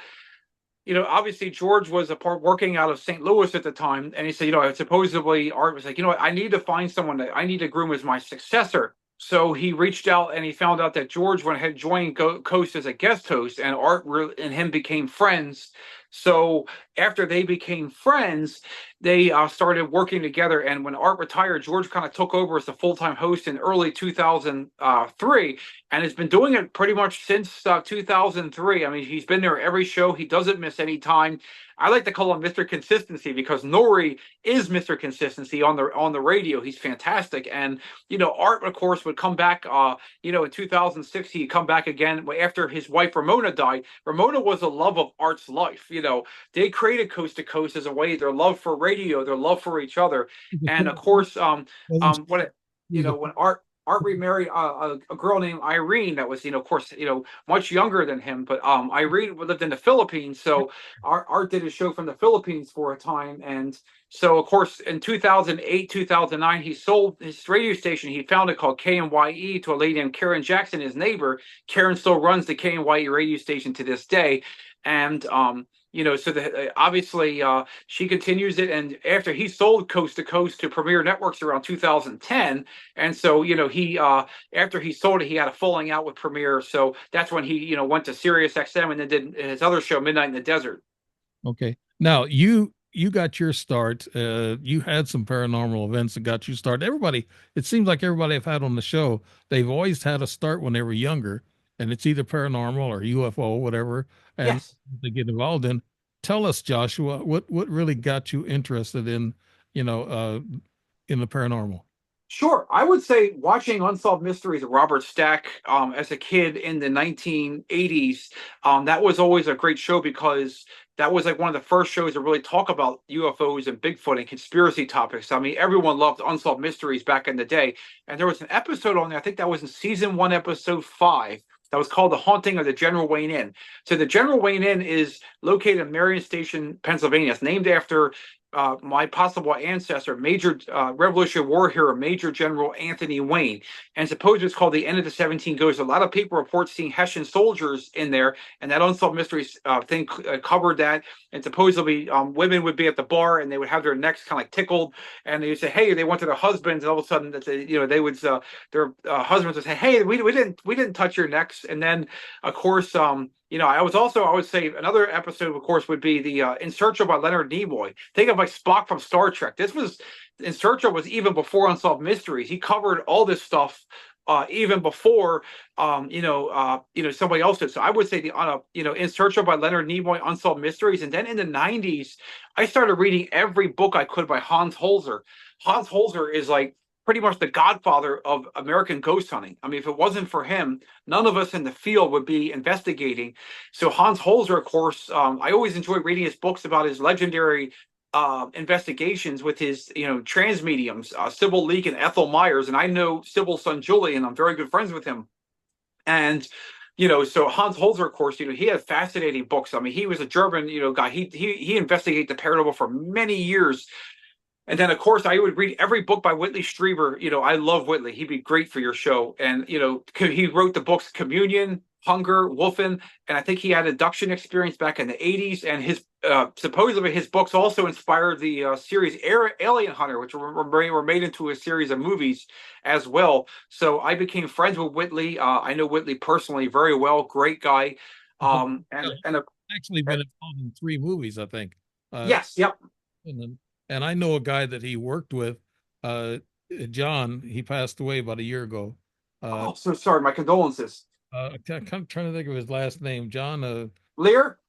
obviously George was working out of St. Louis at the time. And he said, supposedly Art was like, I need to find someone that I need to groom as my successor. so he reached out and he found out that George went ahead joined Coast as a guest host, and Art and him became friends. So after they became friends, they started working together. And when Art retired, George kind of took over as the full-time host in early 2003, and has been doing it pretty much since 2003. I mean, he's been there every show. He doesn't miss any time. I like to call him Mr. Consistency because Nori is Mr. Consistency on the radio. He's fantastic. And Art, of course, would come back. In 2006, he'd come back again after his wife Ramona died. Ramona was the love of Art's life. They created Coast to Coast as a way, their love for radio, their love for each other, and of course, when Art remarried a girl named Irene that was, of course, much younger than him. But Irene lived in the Philippines, so Art did a show from the Philippines for a time. And so, of course, in 2008, 2009, he sold his radio station. He founded called KNYE to a lady named Karen Jackson, his neighbor. Karen still runs the KNYE radio station to this day. And so obviously she continues it, and after he sold Coast to Coast to Premier Networks around 2010, and so he after he sold it, he had a falling out with Premier, so that's when he went to Sirius XM and then did his other show, Midnight in the Desert. Okay, now you got your start. You had some paranormal events that got you started. Everybody, it seems like everybody I've had on the show, they've always had a start when they were younger, and it's either paranormal or UFO, whatever. And Yes. they get involved in. Tell us, Joshua, what really got you interested in in the paranormal? Sure. I would say watching Unsolved Mysteries of Robert Stack as a kid in the 1980s, that was always a great show because that was like one of the first shows to really talk about UFOs and Bigfoot and conspiracy topics. I mean, everyone loved Unsolved Mysteries back in the day. And there was an episode on there, I think that was in season 1, episode 5, that was called The Haunting of the General Wayne Inn. So the General Wayne Inn is located in Marion Station, Pennsylvania. It's named after my possible ancestor, Major Revolutionary War hero, Major General Anthony Wayne. And supposedly it's called the End of the 17 Ghosts. A lot of people report seeing Hessian soldiers in there, and that Unsolved Mysteries thing covered that. And supposedly women would be at the bar and they would have their necks kind of like tickled, and they would say, hey, they went to their husbands, and all of a sudden that they would their husbands would say, hey, we didn't touch your necks. And then of course I would say another episode, of course, would be the In Search of by Leonard Nimoy. Think of like Spock from Star Trek. This was In Search of was even before Unsolved Mysteries. He covered all this stuff even before somebody else did. So I would say In Search of by Leonard Nimoy, Unsolved Mysteries, and then in the 90s, I started reading every book I could by Hans Holzer. Hans Holzer is like pretty much the godfather of American ghost hunting. I mean, if it wasn't for him, none of us in the field would be investigating. So Hans Holzer, of course, I always enjoy reading his books about his legendary investigations with his, trans mediums, Sybil Leek and Ethel Myers. And I know Sybil's son, Julian. I'm very good friends with him. And so Hans Holzer, of course, he had fascinating books. I mean, he was a German, guy. He investigated the paranormal for many years. And then, of course, I would read every book by Whitley Strieber. I love Whitley. He'd be great for your show. And, he wrote the books Communion, Hunger, Wolfen, and I think he had abduction experience back in the 80s. And his supposedly his books also inspired the series Alien Hunter, which were made into a series of movies as well. So I became friends with Whitley. I know Whitley personally very well. Great guy. Actually been involved in 3 movies, I think. Yes. Yep. And I know a guy that he worked with, John. He passed away about a year ago. So sorry. My condolences. I'm trying to think of his last name. John Lear?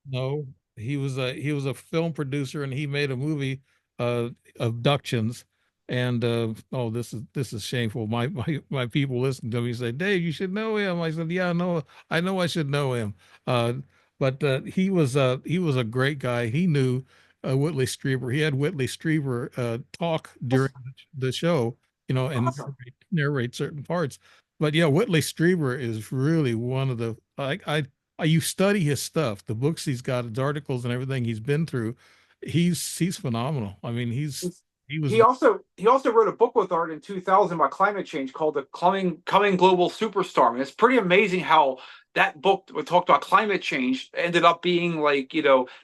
No, he was a film producer, and he made a movie, Abductions. And this is shameful. My people listen to me say, Dave, you should know him. I said, yeah, I know I should know him. But he was a great guy. He knew Whitley Strieber. He had Whitley Strieber talk during the show, and Awesome. narrate certain parts. But yeah, Whitley Strieber is really one of the you study his stuff, the books he's got, his articles and everything he's been through. He's phenomenal. I mean, he also wrote a book with Art in 2000 about climate change called the Coming Global Superstorm. And it's pretty amazing how that book we talked about climate change ended up being like,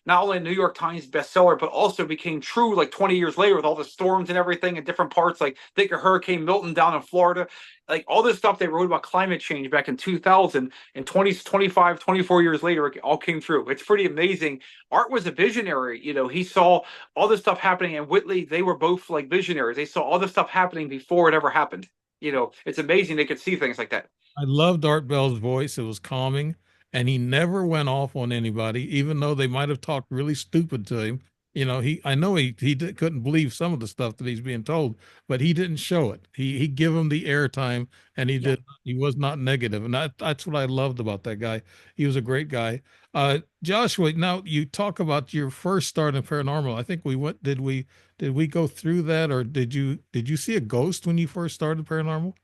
not only a New York Times bestseller, but also became true like 20 years later with all the storms and everything in different parts. Like think of Hurricane Milton down in Florida, like all this stuff they wrote about climate change back in 2000 and 20, 25, 24 years later, it all came through. It's pretty amazing. Art was a visionary. He saw all this stuff happening, and Whitley, they were both like visionaries. They saw all this stuff happening before it ever happened. It's amazing they could see things like that. I loved Art Bell's voice. It was calming, and he never went off on anybody, even though they might have talked really stupid to him. I know couldn't believe some of the stuff that he's being told, but he didn't show it. He give him the airtime, and he was not negative, and that's what I loved about that guy. He was a great guy. Joshua, now you talk about your first start in paranormal. I think did we go through that, or did you see a ghost when you first started paranormal?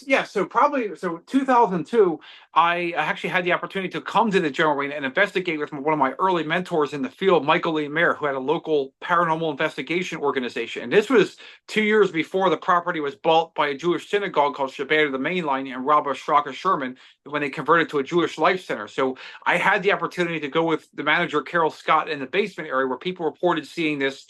Yeah, so 2002, I actually had the opportunity to come to the General Arena and investigate with one of my early mentors in the field, Michael Lee Mayer, who had a local paranormal investigation organization. And this was 2 years before the property was bought by a Jewish synagogue called Shabbat of the Main Line and Rabbi Shraka Sherman when they converted to a Jewish Life Center. So I had the opportunity to go with the manager, Carol Scott, in the basement area where people reported seeing this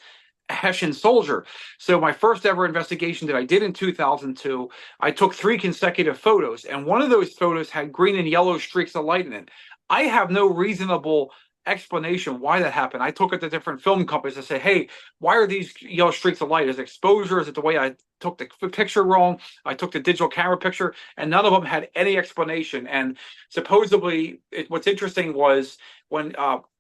Hessian soldier. So my first ever investigation that I did in 2002, I took 3 consecutive photos, and one of those photos had green and yellow streaks of light in it. I have no reasonable explanation why that happened. I took it to different film companies to say, hey, why are these yellow streaks of light? Is it exposure? Is it the way I took the picture wrong? I took the digital camera picture, and none of them had any explanation. And supposedly, what's interesting was when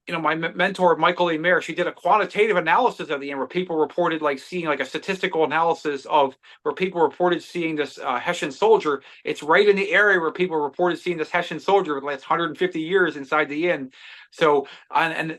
my mentor, Michael A. Mayer, she did a quantitative analysis of the end where people reported like seeing like a statistical analysis of where people reported seeing this Hessian soldier. It's right in the area where people reported seeing this Hessian soldier for the last 150 years inside the inn. So, and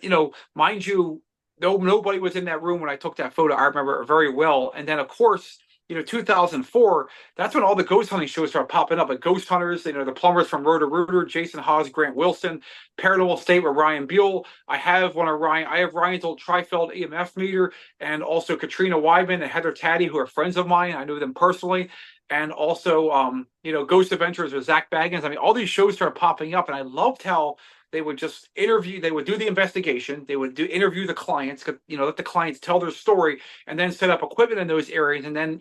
mind you, nobody was in that room when I took that photo. I remember it very well. And then, of course, 2004, that's when all the ghost hunting shows started popping up. Like Ghost Hunters, the plumbers from Rotor Rooter, Jason Haas, Grant Wilson, Paranormal State with Ryan Buell. I have Ryan's old Trifeld EMF meter, and also Katrina Weidman and Heather Taddy, who are friends of mine. I know them personally. And also, Ghost Adventures with Zach Baggins. I mean, all these shows started popping up, and I loved how they would just interview, they would do the investigation, they would interview the clients, let the clients tell their story, and then set up equipment in those areas, and then,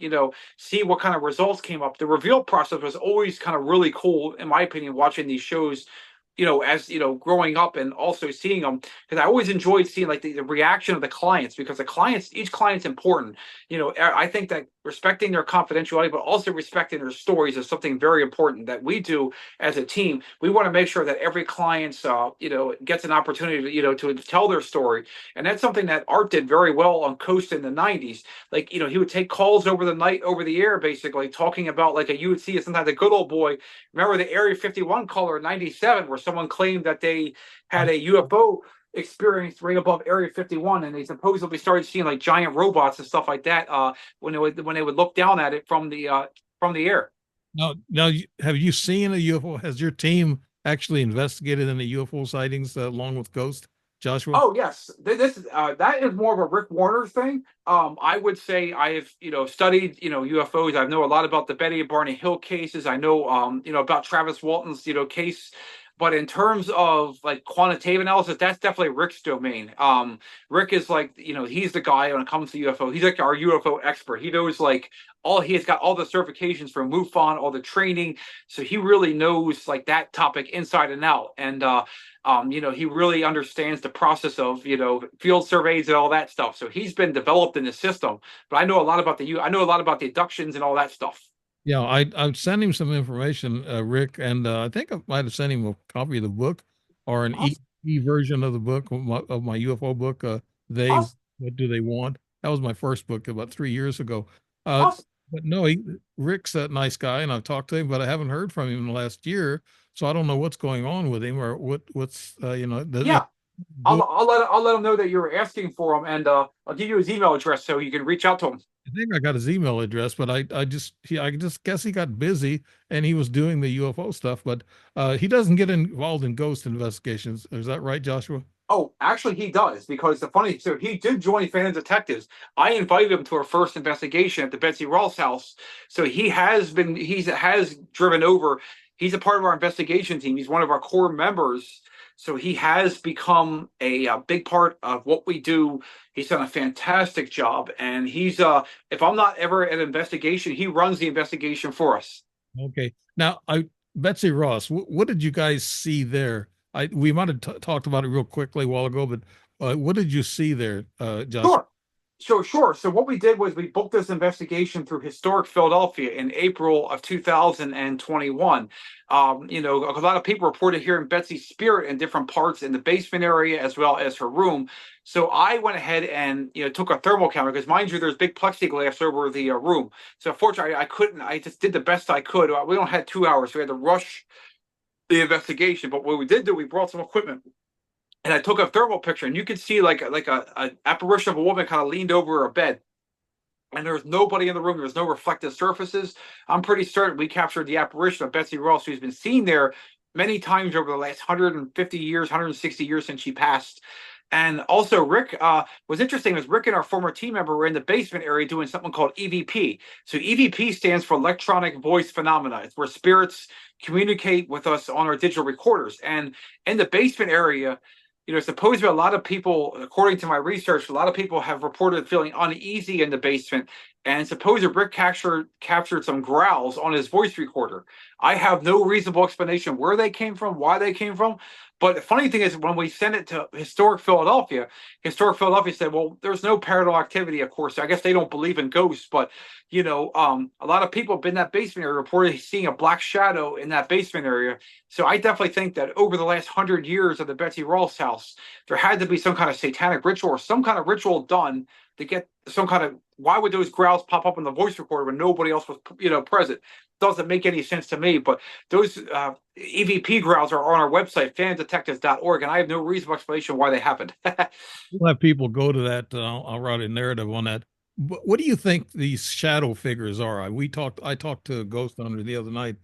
see what kind of results came up. The reveal process was always kind of really cool, in my opinion, watching these shows, as growing up and also seeing them, because I always enjoyed seeing like the reaction of the clients, because each client's important. I think that respecting their confidentiality, but also respecting their stories is something very important that we do as a team. We want to make sure that every client's, gets an opportunity to, to tell their story. And that's something that Art did very well on Coast in the 90s. Like, he would take calls over the night, over the air, basically talking about like you would see sometimes a good old boy. Remember the Area 51 caller in 97, where someone claimed that they had a UFO experience right above Area 51, and they supposedly started seeing like giant robots and stuff like that when they would look down at it from the air. Now, have you seen a UFO? Has your team actually investigated any UFO sightings along with Ghost, Joshua? Oh yes, that is more of a Rick Warner thing. I would say I have studied UFOs. I know a lot about the Betty and Barney Hill cases. I know about Travis Walton's case. But in terms of like quantitative analysis, that's definitely Rick's domain. Rick is like, he's the guy when it comes to UFO. He's like our UFO expert. He knows he has got all the certifications from MUFON, all the training. So he really knows like that topic inside and out. And, he really understands the process of, field surveys and all that stuff. So he's been developed in the system, but I know a lot about the abductions and all that stuff. Yeah, I sent him some information, Rick, and I think I might have sent him a copy of the book or an Awesome. e version of the book of my UFO book. Awesome. What do they want? That was my first book about 3 years ago. Awesome. But no, Rick's a nice guy, and I've talked to him, but I haven't heard from him in the last year, so I don't know what's going on with him or what's Yeah. I'll let him know that you're asking for him, and I'll give you his email address so you can reach out to him. I think I got his email address, but I just guess he got busy and he was doing the UFO stuff, but he doesn't get involved in ghost investigations. Is that right, Joshua? Oh, actually, he does, because so he did join Phantom Detectives. I invited him to our first investigation at the Betsy Ross house. So he has driven over. he's a part of our investigation team. He's one of our core members. So he has become a big part of what we do. He's done a fantastic job. And he's, if I'm not ever at an investigation, he runs the investigation for us. Okay. Now, Betsy Ross, what did you guys see there? We might have talked about it real quickly a while ago, but what did you see there, Josh? Sure. So what we did was we booked this investigation through Historic Philadelphia in April of 2021. You know, a lot of people reported hearing Betsy's spirit in different parts in the basement area as well as her room. So I went ahead and, you know, took a thermal camera because, mind you, there's big plexiglass over the room. So fortunately, I couldn't. I just did the best I could. We don't had 2 hours, so we had to rush the investigation. But what we did do, we brought some equipment. And I took a thermal picture, and you could see like a apparition of a woman kind of leaned over a bed, and there was nobody in the room. There was no reflective surfaces. I'm pretty certain we captured the apparition of Betsy Ross, who's been seen there many times over the last 150 years, 160 years since she passed. And also, Rick was interesting. Was Rick and our former team member were in the basement area doing something called EVP. So EVP stands for electronic voice phenomena. It's where spirits communicate with us on our digital recorders. And in the basement area, you know, supposedly a lot of people, according to my research, a lot of people have reported feeling uneasy in the basement. And supposedly Rick captured some growls on his voice recorder. I have no reasonable explanation where they came from, why they came from. But the funny thing is, when we sent it to Historic Philadelphia said, well, there's no paranormal activity, of course. I guess they don't believe in ghosts. But, you know, a lot of people have been in that basement area, reported seeing a black shadow in that basement area. So I definitely think that over the last 100 years of the Betsy Ross house, there had to be some kind of satanic ritual or some kind of ritual done to get some kind of, why would those growls pop up in the voice recorder when nobody else was, you know, present? Doesn't make any sense to me. But those EVP growls are on our website, phantomdetectives.org, and I have no reasonable explanation why they happened. We'll have people go to that. I'll write a narrative on that. What do you think these shadow figures are? I talked to a ghost hunter the other night,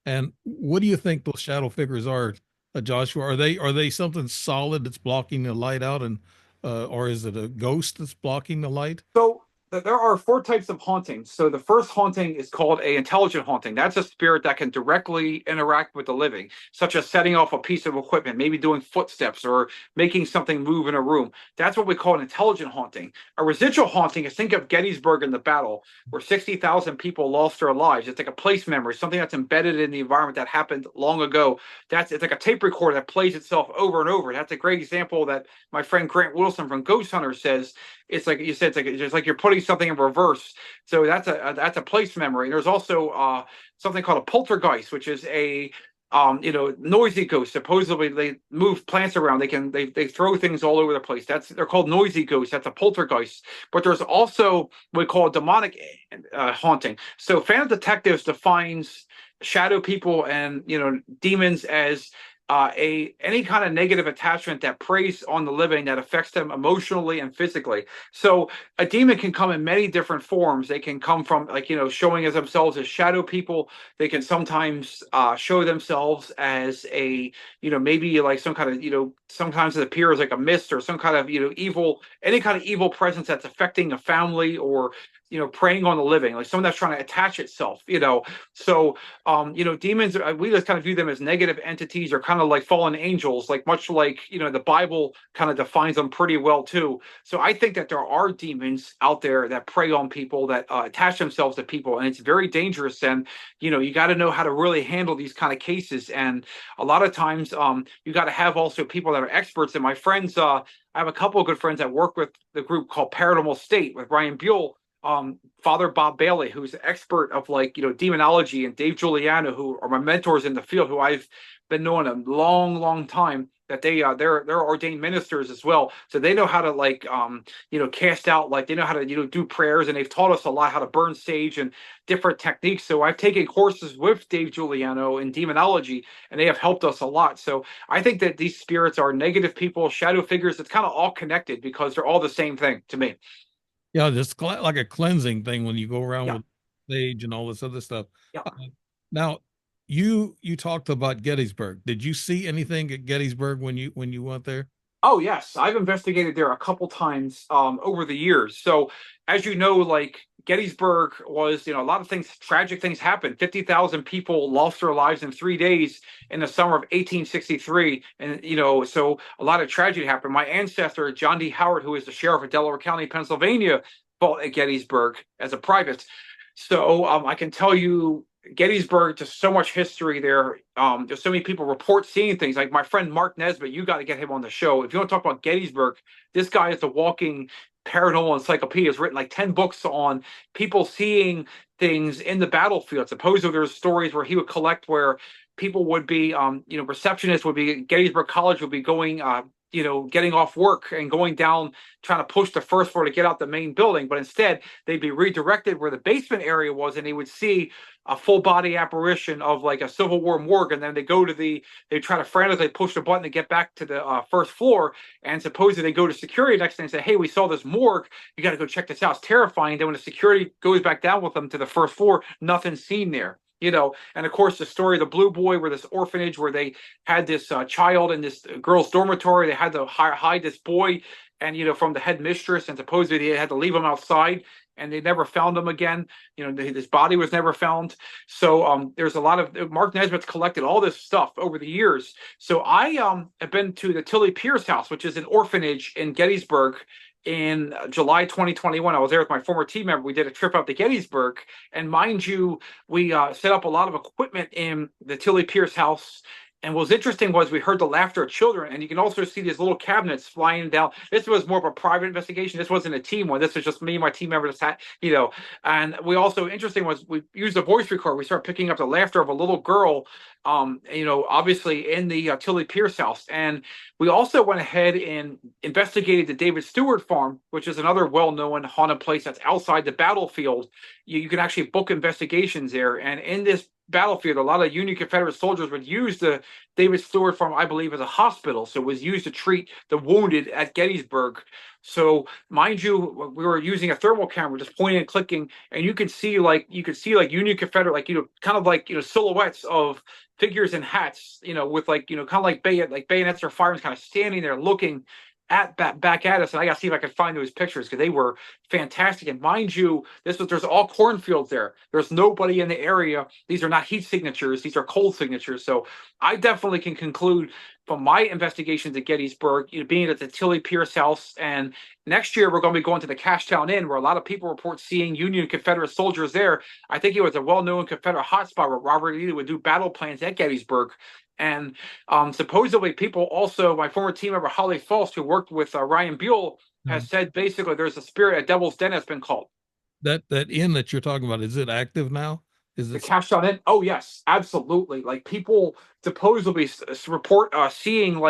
and what do you think those shadow figures are, Joshua? Are they something solid that's blocking the light out, and or is it a ghost that's blocking the light? So there are 4 types of hauntings. So the first haunting is called a intelligent haunting. That's a spirit that can directly interact with the living, such as setting off a piece of equipment, maybe doing footsteps or making something move in a room. That's what we call an intelligent haunting. A residual haunting is, think of Gettysburg in the battle, where 60,000 people lost their lives. It's like a place memory, something that's embedded in the environment that happened long ago. It's like a tape recorder that plays itself over and over. That's a great example that my friend Grant Wilson from Ghost Hunter says. It's like you said, it's like you're putting something in reverse. So that's a place memory. There's also something called a poltergeist, which is a you know, noisy ghost. Supposedly they move plants around. They throw things all over the place. They're called noisy ghosts. That's a poltergeist. But there's also what we call a demonic haunting. So Phantom Detectives defines shadow people and, you know, demons as any kind of negative attachment that preys on the living that affects them emotionally and physically. So a demon can come in many different forms. They can come from, like, you know, showing as themselves as shadow people. They can sometimes show themselves as a, you know, maybe like some kind of, you know, sometimes it appears like a mist or some kind of, you know, evil, any kind of evil presence that's affecting a family or, you know, preying on the living, like someone that's trying to attach itself, you know. So, you know, demons, we just kind of view them as negative entities or kind of like fallen angels, like much like, you know, the Bible kind of defines them pretty well too. So I think that there are demons out there that prey on people, that attach themselves to people, and it's very dangerous. And, you know, you got to know how to really handle these kind of cases. And a lot of times you got to have also people that are experts. And my friends, I have a couple of good friends that work with the group called Paranormal State with Ryan Buell, Father Bob Bailey, who's an expert of, like, you know, demonology, and Dave Giuliano, who are my mentors in the field, who I've been knowing a long time, that they're ordained ministers as well. So they know how to, like, you know, cast out, like, they know how to, you know, do prayers, and they've taught us a lot how to burn sage and different techniques. So I've taken courses with Dave Giuliano in demonology, and they have helped us a lot. So I think that these spirits are negative people, shadow figures. It's kind of all connected because they're all the same thing to me. Yeah, just like a cleansing thing when you go around Yeah. with sage and all this other stuff. Yeah. Now, you talked about Gettysburg. Did you see anything at Gettysburg when you went there? Oh yes, I've investigated there a couple times over the years. So as you know, like Gettysburg was, a lot of things, tragic things happened. 50,000 people lost their lives in 3 days in the summer of 1863, and so a lot of tragedy happened. My ancestor John D. Howard, who was the sheriff of Delaware County, Pennsylvania, fought at Gettysburg as a private. So I can tell you Gettysburg, just so much history there. There's so many people report seeing things. Like my friend Mark Nesbitt, you got to get him on the show. If you want to talk about Gettysburg, this guy is a walking paranormal encyclopedia. He's written like 10 books on people seeing things in the battlefield. Supposedly there's stories where he would collect where people would be, receptionists would be, Gettysburg College would be going, getting off work and going down, trying to push the first floor to get out the main building. But instead, they'd be redirected where the basement area was, and they would see a full body apparition of like a Civil War morgue. And then they try to frantically push the button to get back to the first floor. And supposedly they go to security next day and say, hey, we saw this morgue. You got to go check this out. It's terrifying. Then when the security goes back down with them to the first floor, nothing's seen there. And of course the story of the Blue Boy, where this orphanage where they had this child in this girl's dormitory, they had to hide this boy and from the head mistress, and supposedly they had to leave him outside, and they never found him again. His body was never found. So there's a lot of, Mark Nesbitt's collected all this stuff over the years. So I have been to the Tilly Pierce House, which is an orphanage in Gettysburg, in July 2021. I was there with my former team member. We did a trip out to Gettysburg, and mind you, we set up a lot of equipment in the Tilly Pierce House. And what was interesting was we heard the laughter of children, and you can also see these little cabinets flying down. This was more of a private investigation. This wasn't a team one. This was just me and my team member just had, And we also, interesting was we used a voice recorder. We started picking up the laughter of a little girl, obviously in the Tilly Pierce House. And we also went ahead and investigated the David Stewart Farm, which is another well-known haunted place that's outside the battlefield. You can actually book investigations there. And in this battlefield, a lot of Union Confederate soldiers would use the David Stewart Farm, I believe, as a hospital. So it was used to treat the wounded at Gettysburg. So mind you, we were using a thermal camera, just pointing and clicking, and you could see like Union Confederate, kind of like silhouettes of figures in hats, with kind of like bayonets or firearms, kind of standing there looking back at us. And I got to see if I can find those pictures, because they were fantastic. And mind you, there's all cornfields there. There's nobody in the area. These are not heat signatures. These are cold signatures. So I definitely can conclude from my investigations at Gettysburg, being at the Tilly Pierce House, and next year we're going to be going to the Cashtown Inn, where a lot of people report seeing Union Confederate soldiers there. I think it was a well-known Confederate hotspot where Robert E. Lee would do battle plans at Gettysburg. And supposedly people also, my former team member Holly Faust, who worked with Ryan Buell, has said basically there's a spirit at Devil's Den that's been called. That inn that you're talking about, is it active now? Is The it? Cashtown Inn? Oh yes, absolutely. Like people supposedly report seeing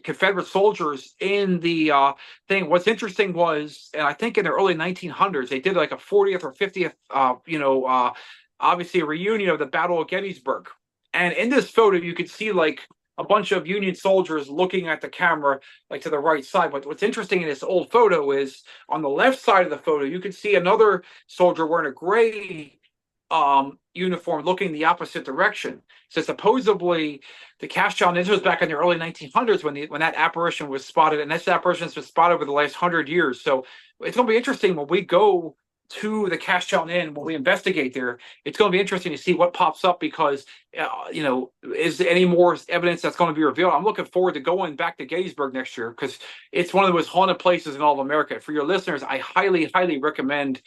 Confederate soldiers in the thing. What's interesting was, and I think in the early 1900s, they did like a 40th or 50th, obviously a reunion of the Battle of Gettysburg. And in this photo, you could see like a bunch of Union soldiers looking at the camera, like to the right side. But what's interesting in this old photo is on the left side of the photo, you can see another soldier wearing a gray uniform looking the opposite direction. So supposedly the Cashtown, this was back in the early 1900s when that apparition was spotted, and this apparition has been spotted over the last 100 years. So it's going to be interesting when we go to the Cashtown Inn, when we investigate there. It's going to be interesting to see what pops up, because is there any more evidence that's going to be revealed? I'm looking forward to going back to Gettysburg next year, because it's one of the most haunted places in all of America. For your listeners, I highly recommend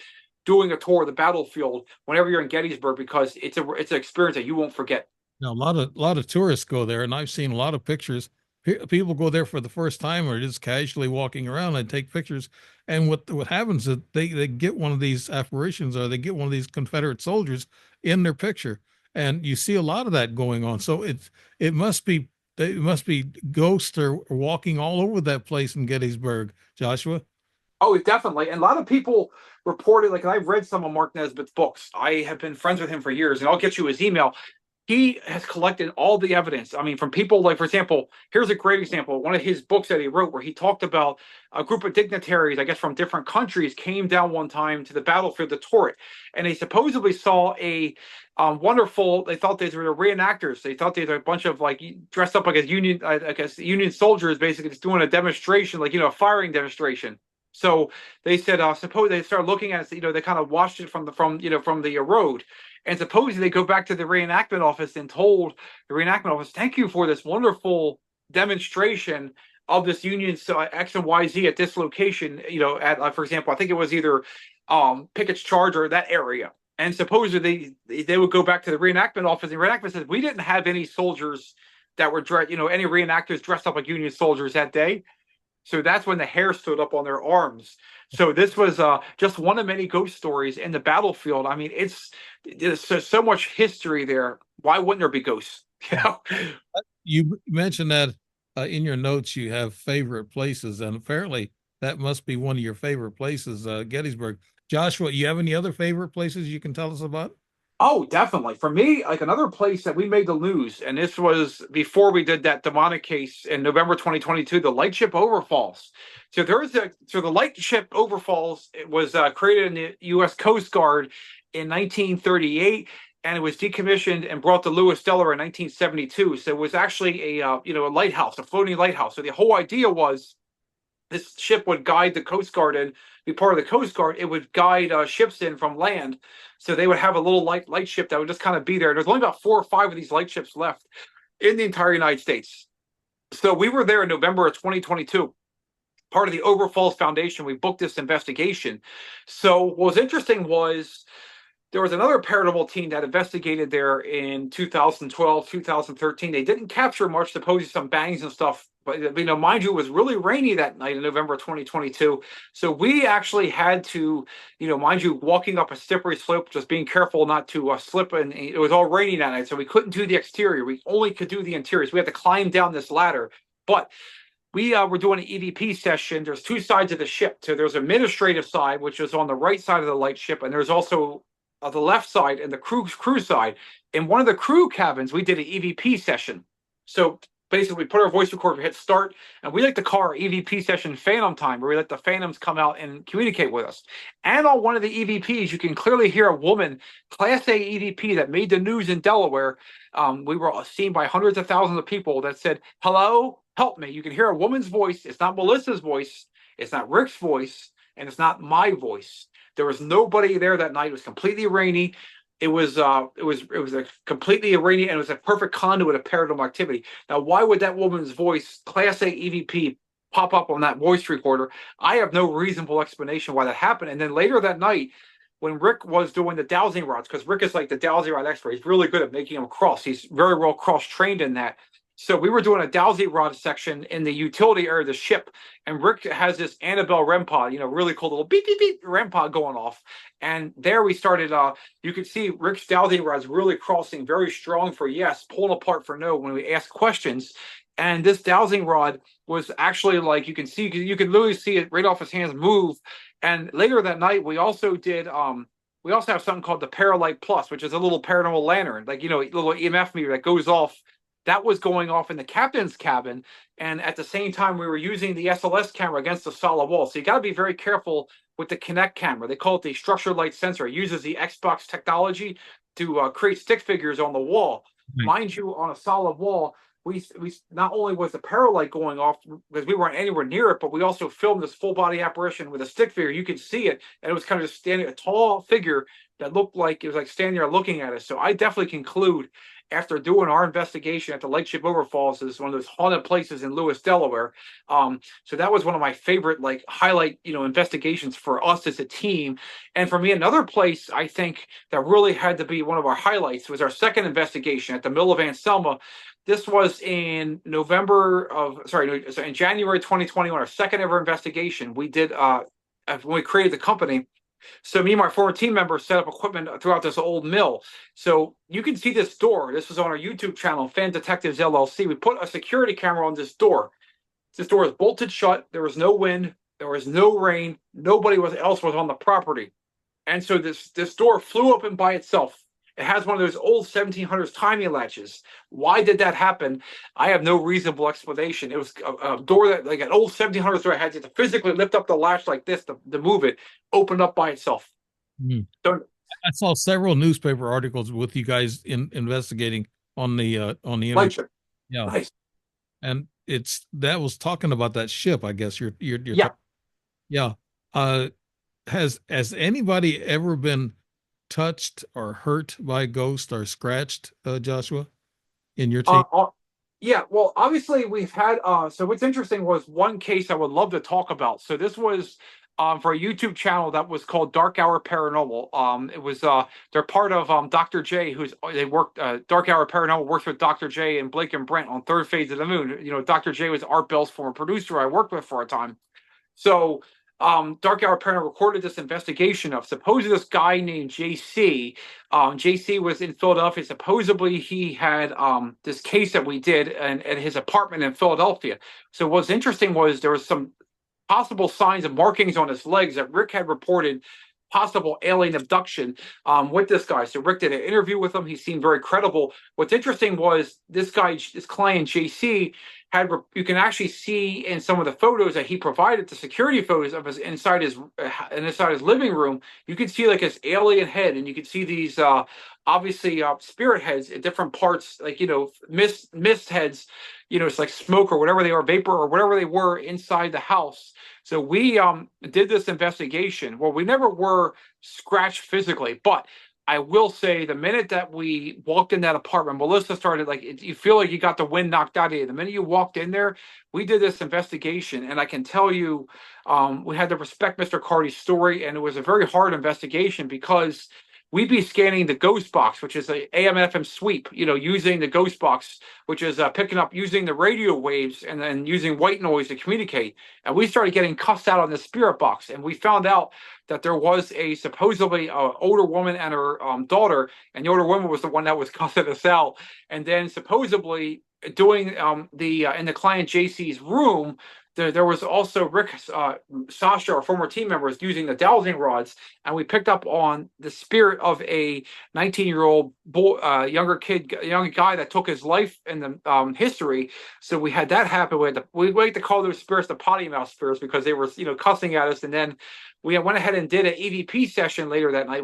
doing a tour of the battlefield whenever you're in Gettysburg, because it's an experience that you won't forget. Now, a lot of tourists go there, and I've seen a lot of pictures. People go there for the first time, or just casually walking around and take pictures. And what happens is they get one of these apparitions, or they get one of these Confederate soldiers in their picture, and you see a lot of that going on. So it must be ghosts are walking all over that place in Gettysburg, Joshua. Oh, definitely. And a lot of people reported, like I've read some of Mark Nesbitt's books. I have been friends with him for years, and I'll get you his email. he has collected all the evidence. I mean, from people like, for example, here's a great example. One of his books that he wrote where he talked about a group of dignitaries, I guess from different countries, came down one time to the battlefield to tour it. And they supposedly saw a wonderful, they thought they were reenactors. They thought they were a bunch of like dressed up like a Union, I guess Union soldiers, basically just doing a demonstration, like, a firing demonstration. So they said, suppose they started looking at it, they kind of watched it from the road. And supposedly they go back to the reenactment office and told the reenactment office, thank you for this wonderful demonstration of this Union X and YZ at this location, at, for example, I think it was either Pickett's Charge or that area. And supposedly they would go back to the reenactment office, and the reenactment says, we didn't have any soldiers that were, any reenactors dressed up like Union soldiers that day. So that's when the hair stood up on their arms. So this was just one of many ghost stories in the battlefield. I mean, there's so much history there. Why wouldn't there be ghosts? You mentioned that in your notes you have favorite places, and apparently that must be one of your favorite places, Gettysburg. Joshua, you have any other favorite places you can tell us about? Oh, definitely. For me, like another place that we made the news, and this was before we did that demonic case in November 2022, the Lightship Overfalls. So the Lightship Overfalls, it was created in the U.S. Coast Guard in 1938, and it was decommissioned and brought to Lewis, Delaware in 1972. So it was actually a lighthouse, a floating lighthouse. So the whole idea was this ship would guide the Coast Guard and be part of the Coast Guard. It would guide ships in from land. So they would have a little light ship that would just kind of be there. There's only about 4 or 5 of these light ships left in the entire United States. So we were there in November of 2022. Part of the Overfalls Foundation, we booked this investigation. So what was interesting was there was another paranormal team that investigated there in 2012, 2013. They didn't capture much, supposedly some bangs and stuff. But, mind you, it was really rainy that night in November 2022. So we actually had to, mind you, walking up a slippery slope, just being careful not to slip. And it was all rainy that night. So we couldn't do the exterior. We only could do the interior. So we had to climb down this ladder. But we were doing an EVP session. There's 2 sides of the ship. So there's an administrative side, which is on the right side of the light ship. And there's also the left side and the crew side. In one of the crew cabins, we did an EVP session. So basically, we put our voice recorder, we hit start, and we like to call our EVP session Phantom Time, where we let the phantoms come out and communicate with us. And on one of the EVPs, you can clearly hear a woman, Class A EVP, that made the news in Delaware. We were seen by hundreds of thousands of people that said, hello, help me. You can hear a woman's voice. It's not Melissa's voice. It's not Rick's voice. And it's not my voice. There was nobody there that night. It was completely rainy. It was a completely rainy, and it was a perfect conduit of paranormal activity. Now, why would that woman's voice, Class A EVP, pop up on that voice recorder? I have no reasonable explanation why that happened. And then later that night, when Rick was doing the dowsing rods, because Rick is like the dowsing rod expert, he's really good at making them cross. He's very well cross-trained in that. So we were doing a dowsing rod section in the utility area of the ship, and Rick has this Annabelle REM pod, really cool little beep, beep, beep REM pod going off. And there we started, you could see Rick's dowsing rods really crossing very strong for yes, pulling apart for no when we asked questions. And this dowsing rod was actually like, you can literally see it right off his hands move. And later that night, we also did, we also have something called the Paralight Plus, which is a little paranormal lantern, like, little EMF meter that goes off. That was going off in the captain's cabin. And at the same time, we were using the SLS camera against the solid wall. So you got to be very careful with the Kinect camera. They call it the structured light sensor. It uses the Xbox technology to create stick figures on the wall. Mm-hmm. Mind you, on a solid wall, we not only was the Paralight going off because we weren't anywhere near it, but we also filmed this full body apparition with a stick figure. You could see it, and it was kind of just standing, a tall figure that looked like it was like standing there looking at us. So I definitely conclude, after doing our investigation at the Lightship Overfalls, is one of those haunted places in Lewis, Delaware. So that was one of my favorite highlight investigations for us as a team. And for me, another place I think that really had to be one of our highlights was our second investigation at the Mill of Anselma. This was in in January 2021, our second ever investigation. We did when we created the company. So me and my former team members set up equipment throughout this old mill. So you can see this door. This was on our YouTube channel, Fan Detectives LLC. We put a security camera on this door. This door is bolted shut. There was no wind. There was no rain. Nobody else was on the property. And so this door flew open by itself. It has one of those old 1700s timing latches. Why did that happen? I have no reasonable explanation. It was a door that, like an old 1700s door, had to physically lift up the latch like this to move it, open up by itself. Hmm. Don't. I saw several newspaper articles with you guys investigating on the internet. Like, Yeah, nice. and that was talking about that ship. I guess you're Yeah. yeah. Has anybody ever been touched or hurt by a ghost or scratched, Joshua, in your team? Yeah, well, obviously we've had so what's interesting was one case I would love to talk about. So this was for a YouTube channel that was called Dark Hour Paranormal. It was they're part of Dr. J, they worked Dark Hour Paranormal works with Dr. J and Blake and Brent on Third Phase of the Moon. You know, Dr. J was Art Bell's former producer I worked with for a time. So Dark Hour Paranormal recorded this investigation of supposedly this guy named JC. JC was in Philadelphia. Supposedly he had this case that we did at his apartment in Philadelphia. So what's interesting was there was some possible signs of markings on his legs that Rick had reported possible alien abduction with this guy. So Rick did an interview with him. He seemed very credible. What's interesting was this client, JC, you can actually see in some of the photos that he provided, the security photos of his inside his living room, you can see like his alien head, and you can see these obviously spirit heads at different parts, like, you know, mist heads, you know, it's like smoke or whatever they are, vapor or whatever they were inside the house. So we did this investigation. Well, we never were scratched physically, but I will say the minute that we walked in that apartment, Melissa started you feel like you got the wind knocked out of you. The minute you walked in there, we did this investigation, and I can tell you, we had to respect Mr. Carty's story, and it was a very hard investigation because we'd be scanning the ghost box, which is a AM and FM sweep, you know, using the ghost box, which is picking up using the radio waves and then using white noise to communicate. And we started getting cussed out on the spirit box. And we found out that there was a supposedly older woman and her daughter, and the older woman was the one that was cussing us out. And then supposedly doing in the client JC's room, there was also Rick, Sasha, our former team members, using the dowsing rods, and we picked up on the spirit of a 19-year-old boy, younger guy that took his life in the history. So we had that happen. We like to call those spirits the potty mouth spirits because they were, you know, cussing at us. And then we went ahead and did an EVP session later that night.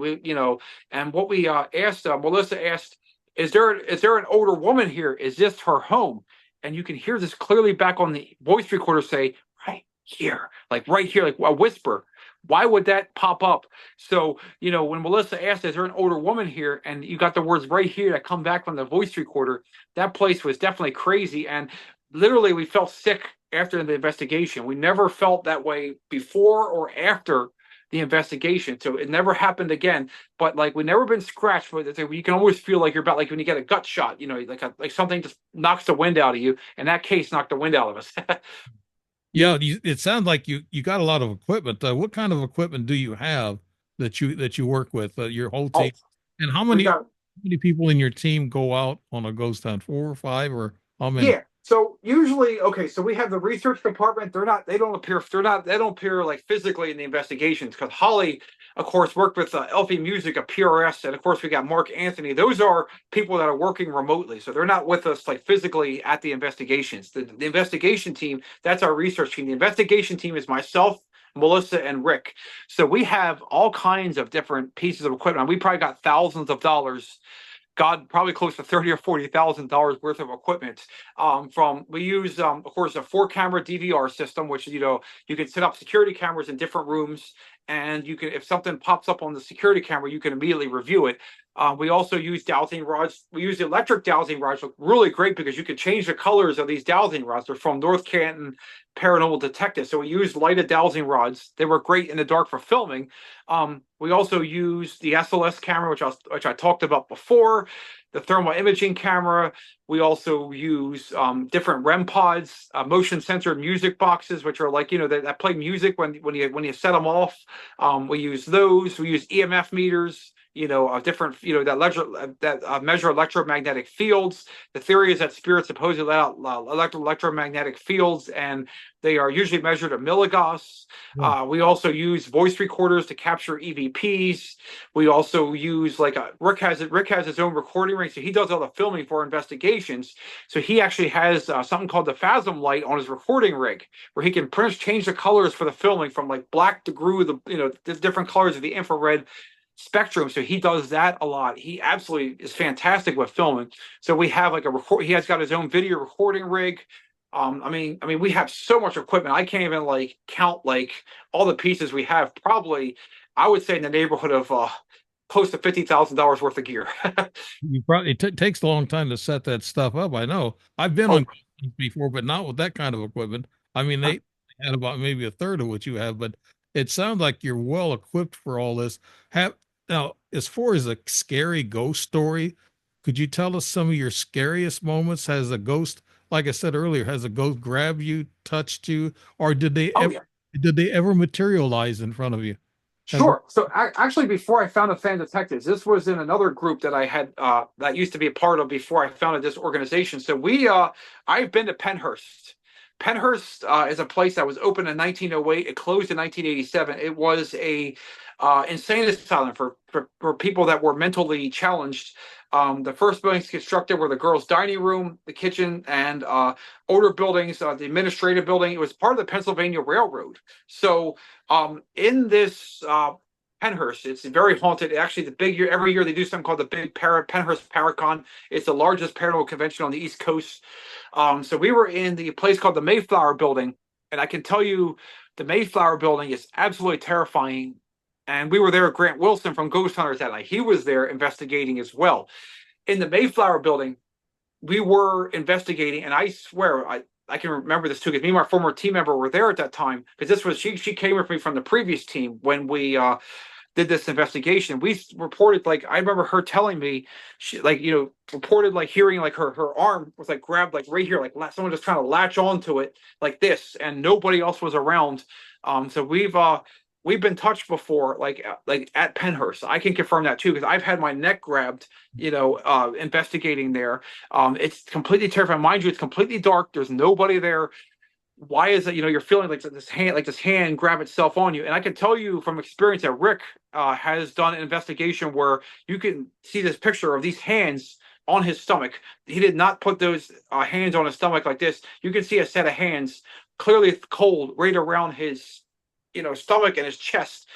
And what we asked, Melissa asked, is there an older woman here? Is this her home? And you can hear this clearly back on the voice recorder say, right here, like a whisper. Why would that pop up? So, you know, when Melissa asked, is there an older woman here? And you got the words right here that come back from the voice recorder. That place was definitely crazy. And literally we felt sick after the investigation. We never felt that way before or after the investigation. So it never happened again. But like, we've never been scratched with it. You can always feel like you're about, like when you get a gut shot, you know, like something just knocks the wind out of you. And that case knocked the wind out of us. Yeah, it sounds like you got a lot of equipment. What kind of equipment do you have that you work with, your whole team? And how many people in your team go out on a ghost hunt? 4 or 5, or how many? Yeah. So usually, okay, so we have the research department. They don't appear like physically in the investigations, because Holly, of course, worked with Elfie Music at PRS, and of course we got Mark Anthony. Those are people that are working remotely, so they're not with us like physically at the investigations. The investigation team, that's our research team. The investigation team is myself, Melissa, and Rick. So we have all kinds of different pieces of equipment. We probably got thousands of dollars. Probably close to $30,000 or $40,000 worth of equipment. We use, of course, a 4-camera DVR system, which, you know, you can set up security cameras in different rooms, and you can, if something pops up on the security camera, you can immediately review it. We also use dowsing rods. We use the electric dowsing rods, look really great because you can change the colors of these dowsing rods. They're from North Canton Paranormal Detectives. So we use lighted dowsing rods. They were great in the dark for filming. We also use the SLS camera, which I talked about before, the thermal imaging camera. We also use different REM pods, motion censored music boxes, which are like, you know, that play music when you set them off. We use those. We use EMF meters. different, that measure electromagnetic fields. The theory is that spirits supposedly let out electromagnetic fields, and they are usually measured at milligauss. Yeah. We also use voice recorders to capture EVPs. We also use Rick has his own recording ring, so he does all the filming for investigations. So he actually has something called the Phasm light on his recording rig, where he can pretty much change the colors for the filming from like black to grue, the different colors of the infrared spectrum. So he does that a lot. He absolutely is fantastic with filming. So we have he has got his own video recording rig. We have so much equipment. I can't even count all the pieces we have. Probably, I would say in the neighborhood of close to $50,000 worth of gear. You probably it takes a long time to set that stuff up. I know. I've been on before, but not with that kind of equipment. I mean, they had about maybe a third of what you have, but it sounds like you're well equipped for all this. Now, as far as a scary ghost story, could you tell us some of your scariest moments? Has a ghost, like I said earlier, has a ghost grabbed you, touched you, or did they ever materialize in front of you? Sure. So actually, before I founded Fan Detectives, this was in another group that I had that used to be a part of before I founded this organization. So I've been to Pennhurst. Pennhurst is a place that was opened in 1908. It closed in 1987. It was a insane asylum for people that were mentally challenged. The first buildings constructed were the girls' dining room, the kitchen, and older buildings, the administrative building. It was part of the Pennsylvania Railroad. So in this Pennhurst, it's very haunted. Actually, every year they do something called the Big Pennhurst Paracon. It's the largest paranormal convention on the East Coast. So we were in the place called the Mayflower Building, and I can tell you the Mayflower Building is absolutely terrifying. And we were there with Grant Wilson from Ghost Hunters that night. He was there investigating as well. In the Mayflower Building, we were investigating, and I swear I can remember this too, because me and my former team member were there at that time, because she came with me from the previous team when we did this investigation. We reported, I remember her telling me, she reported hearing her arm was grabbed right here, someone just trying to latch onto it like this, and nobody else was around. So we've been touched before, at Pennhurst. I can confirm that too, because I've had my neck grabbed, investigating there. It's completely terrifying. Mind you, it's completely dark. There's nobody there. Why is it, you're feeling this hand grab itself on you? And I can tell you from experience that Rick has done an investigation where you can see this picture of these hands on his stomach. He did not put those hands on his stomach like this. You can see a set of hands clearly cold right around his stomach and his chest.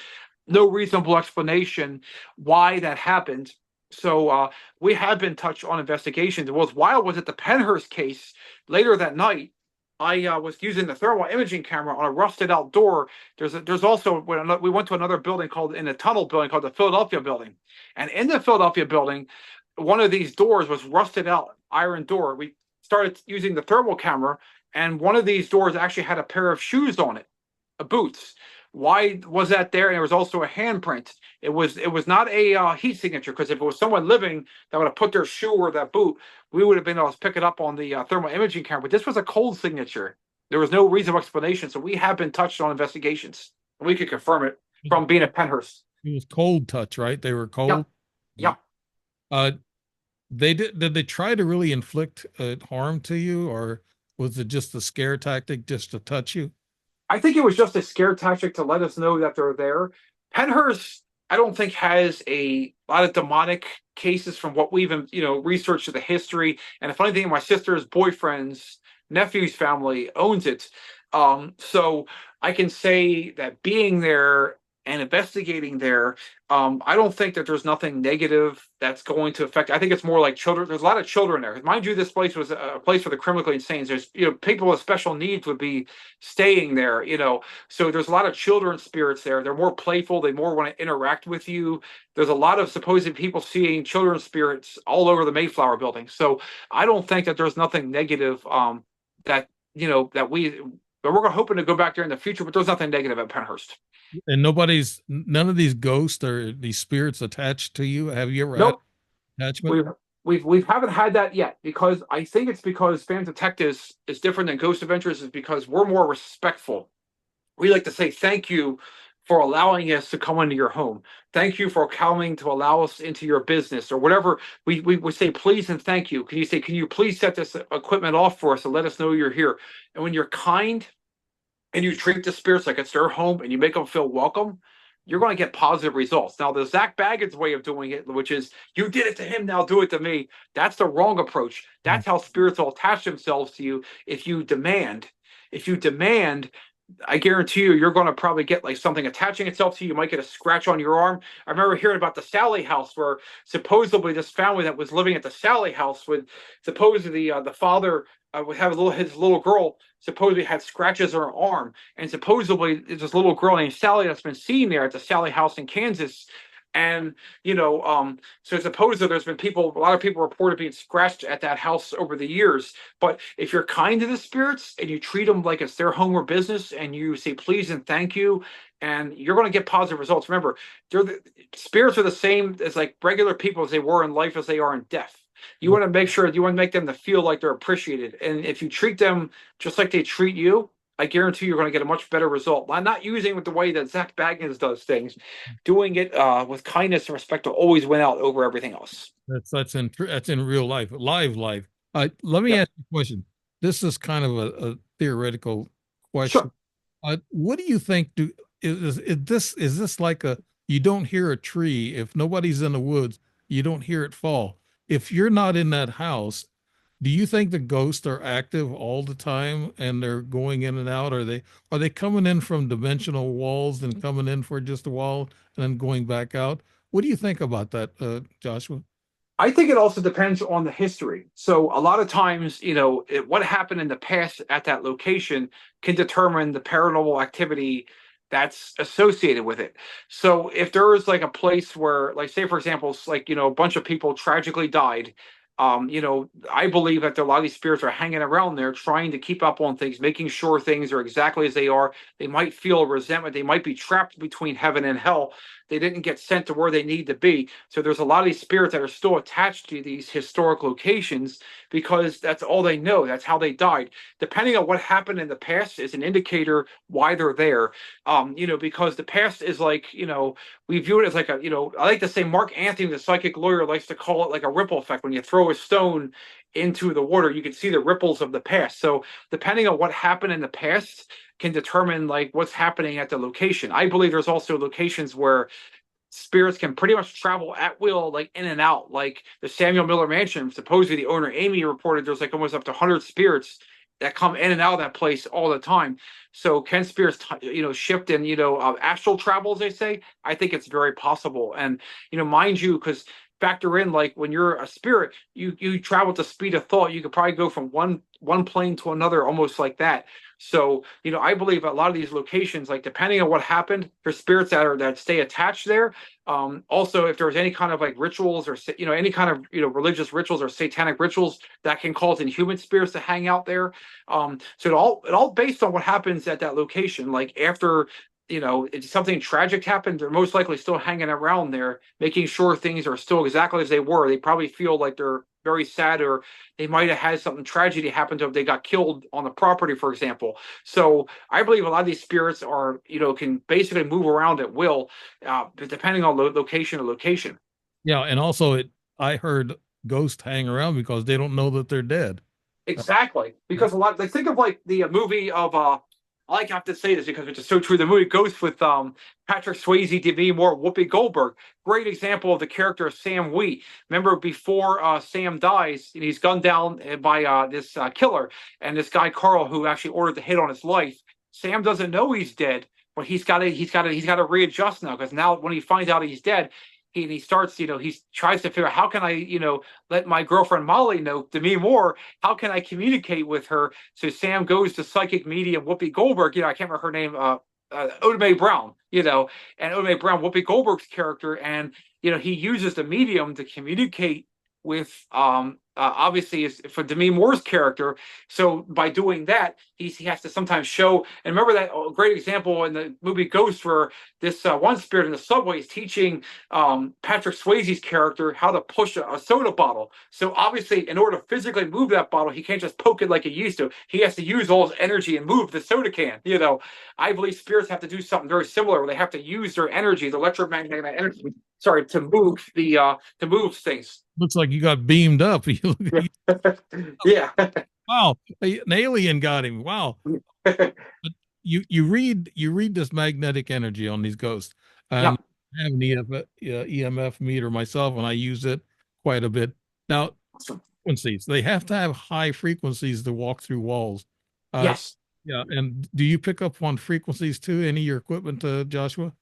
No reasonable explanation why that happened. So we have been touched on investigations. What's wild was at the Pennhurst case later that night, I was using the thermal imaging camera on a rusted out door. There's also, we went to another building in a tunnel building called the Philadelphia Building. And in the Philadelphia Building, one of these doors was rusted out iron door. We started using the thermal camera, and one of these doors actually had a pair of shoes on it, boots. Why was that there? And there was also a handprint. It was not a heat signature, because if it was someone living that would have put their shoe or that boot, we would have been able to pick it up on the thermal imaging camera. But this was a cold signature. There was no reasonable explanation. So we have been touched on investigations. We could confirm it from being at Pennhurst. It was cold touch, right? They were cold. Yeah. Did they try to really inflict harm to you, or was it just a scare tactic just to touch you? I think it was just a scare tactic to let us know that they're there. Pennhurst, I don't think, has a lot of demonic cases from what we've researched of the history. And the funny thing, my sister's boyfriend's nephew's family owns it. So I can say that being there and investigating there, I don't think that there's nothing negative that's going to affect. I think it's more like children. There's a lot of children there. Mind you, this place was a place for the criminally insane. There's people with special needs would be staying there. So there's a lot of children spirits there. They're more playful. They more want to interact with you. There's a lot of supposed people seeing children spirits all over the Mayflower Building. So I don't think that there's nothing negative that we're hoping to go back there in the future. But there's nothing negative at Pennhurst. And none of these ghosts or these spirits attached to you? Have you ever had attachment? We haven't had that yet, because I think it's because Fan Detectives is different than Ghost Adventures, is because we're more respectful. We like to say thank you for allowing us to come into your home. Thank you for coming to allow us into your business," or whatever. We say please and thank you. Can you say, "Can you please set this equipment off for us and let us know you're here?" And when you're kind and you treat the spirits like it's their home and you make them feel welcome, you're going to get positive results. Now, the Zach Baggins way of doing it, which is you did it to him, now do it to me, that's the wrong approach. That's how spirits will attach themselves to you if you demand. If you demand, I guarantee you, you're going to probably get like something attaching itself to you. You might get a scratch on your arm. I remember hearing about the Sally house, where supposedly this family that was living at the Sally house would supposedly the father would have his little girl supposedly had scratches on her arm, and supposedly there's this little girl named Sally that's been seen there at the Sally house in Kansas. And so supposedly there's been a lot of people reported being scratched at that house over the years. But if you're kind to the spirits and you treat them like it's their home or business, and you say please and thank you, and you're going to get positive results. Remember, spirits are the same as like regular people as they were in life as they are in death. You want to make them to feel like they're appreciated. And if you treat them just like they treat you, I guarantee you're going to get a much better result. I'm not using it the way that Zach Baggins does things. Doing it with kindness and respect will always win out over everything else. That's in real life, live life. Let me ask you a question. This is kind of a theoretical question. Sure. What do you think? Is this like you don't hear a tree if nobody's in the woods, you don't hear it fall. If you're not in that house, do you think the ghosts are active all the time and they're going in and out? Are they coming in from dimensional walls and coming in for just a while and then going back out? What do you think about that, Joshua? I think it also depends on the history. So a lot of times, what happened in the past at that location can determine the paranormal activity that's associated with it. So if there is like a place where, like, say for example, like, a bunch of people tragically died, I believe that a lot of these spirits are hanging around there trying to keep up on things, making sure things are exactly as they are. They might feel resentment. They might be trapped between heaven and hell. They didn't get sent to where they need to be. So there's a lot of these spirits that are still attached to these historic locations because that's all they know. That's how they died. Depending on what happened in the past is an indicator why they're there. Because the past is like, we view it as like I like to say Mark Anthony, the psychic lawyer, likes to call it like a ripple effect. When you throw a stone into the water, you can see the ripples of the past. So depending on what happened in the past can determine like what's happening at the location. I believe there's also locations where spirits can pretty much travel at will, like in and out, like the Samuel Miller Mansion. Supposedly the owner, Amy, reported there's like almost up to 100 spirits that come in and out of that place all the time. So can spirits, shift and, astral travel, as they say? I think it's very possible. And, mind you, because factor in, like, when you're a spirit, you travel at the speed of thought. You could probably go from one plane to another almost like that. So, I believe a lot of these locations, like, depending on what happened, for spirits that stay attached there. Also, if there's any kind of like rituals or, any kind of, religious rituals or satanic rituals that can cause inhuman spirits to hang out there. So it all based on what happens at that location. Like after, if something tragic happened, they're most likely still hanging around there, making sure things are still exactly as they were. They probably feel like they're very sad, or they might have had something tragedy happen to them. They got killed on the property, for example. So I believe a lot of these spirits are, can basically move around at will, depending on location to location. Yeah, and also I heard ghosts hang around because they don't know that they're dead. Exactly, because think of like the movie of I have to say this because it's just so true. The movie Ghost with Patrick Swayze, Demi Moore, Whoopi Goldberg. Great example of the character of Sam Wheat. Remember, before Sam dies, he's gunned down by this killer, and this guy Carl, who actually ordered the hit on his life. Sam doesn't know he's dead, but he's got to readjust now, because now when he finds out he's dead, he starts, he tries to figure out, how can I, let my girlfriend Molly know, Demi Moore, how can I communicate with her? So Sam goes to psychic medium Whoopi Goldberg, I can't remember her name, Oda Mae Brown, and Oda Mae Brown, Whoopi Goldberg's character, and, he uses the medium to communicate with obviously is for Demi Moore's character. So by doing that, he has to sometimes show. And remember that great example in the movie Ghost, where this one spirit in the subway is teaching Patrick Swayze's character how to push a soda bottle. So obviously, in order to physically move that bottle, he can't just poke it like he used to. He has to use all his energy and move the soda can. You know, I believe spirits have to do something very similar, where they have to use their energy, the electromagnetic energy, sorry, to move to move things. Looks like you got beamed up. You look- Yeah. wow, an alien got him. Wow. But you read this magnetic energy on these ghosts. Yeah. I have an EMF meter myself, and I use it quite a bit. Now, frequencies, they have to have high frequencies to walk through walls. Yes. Yeah. And do you pick up on frequencies too? Any of your equipment, Joshua?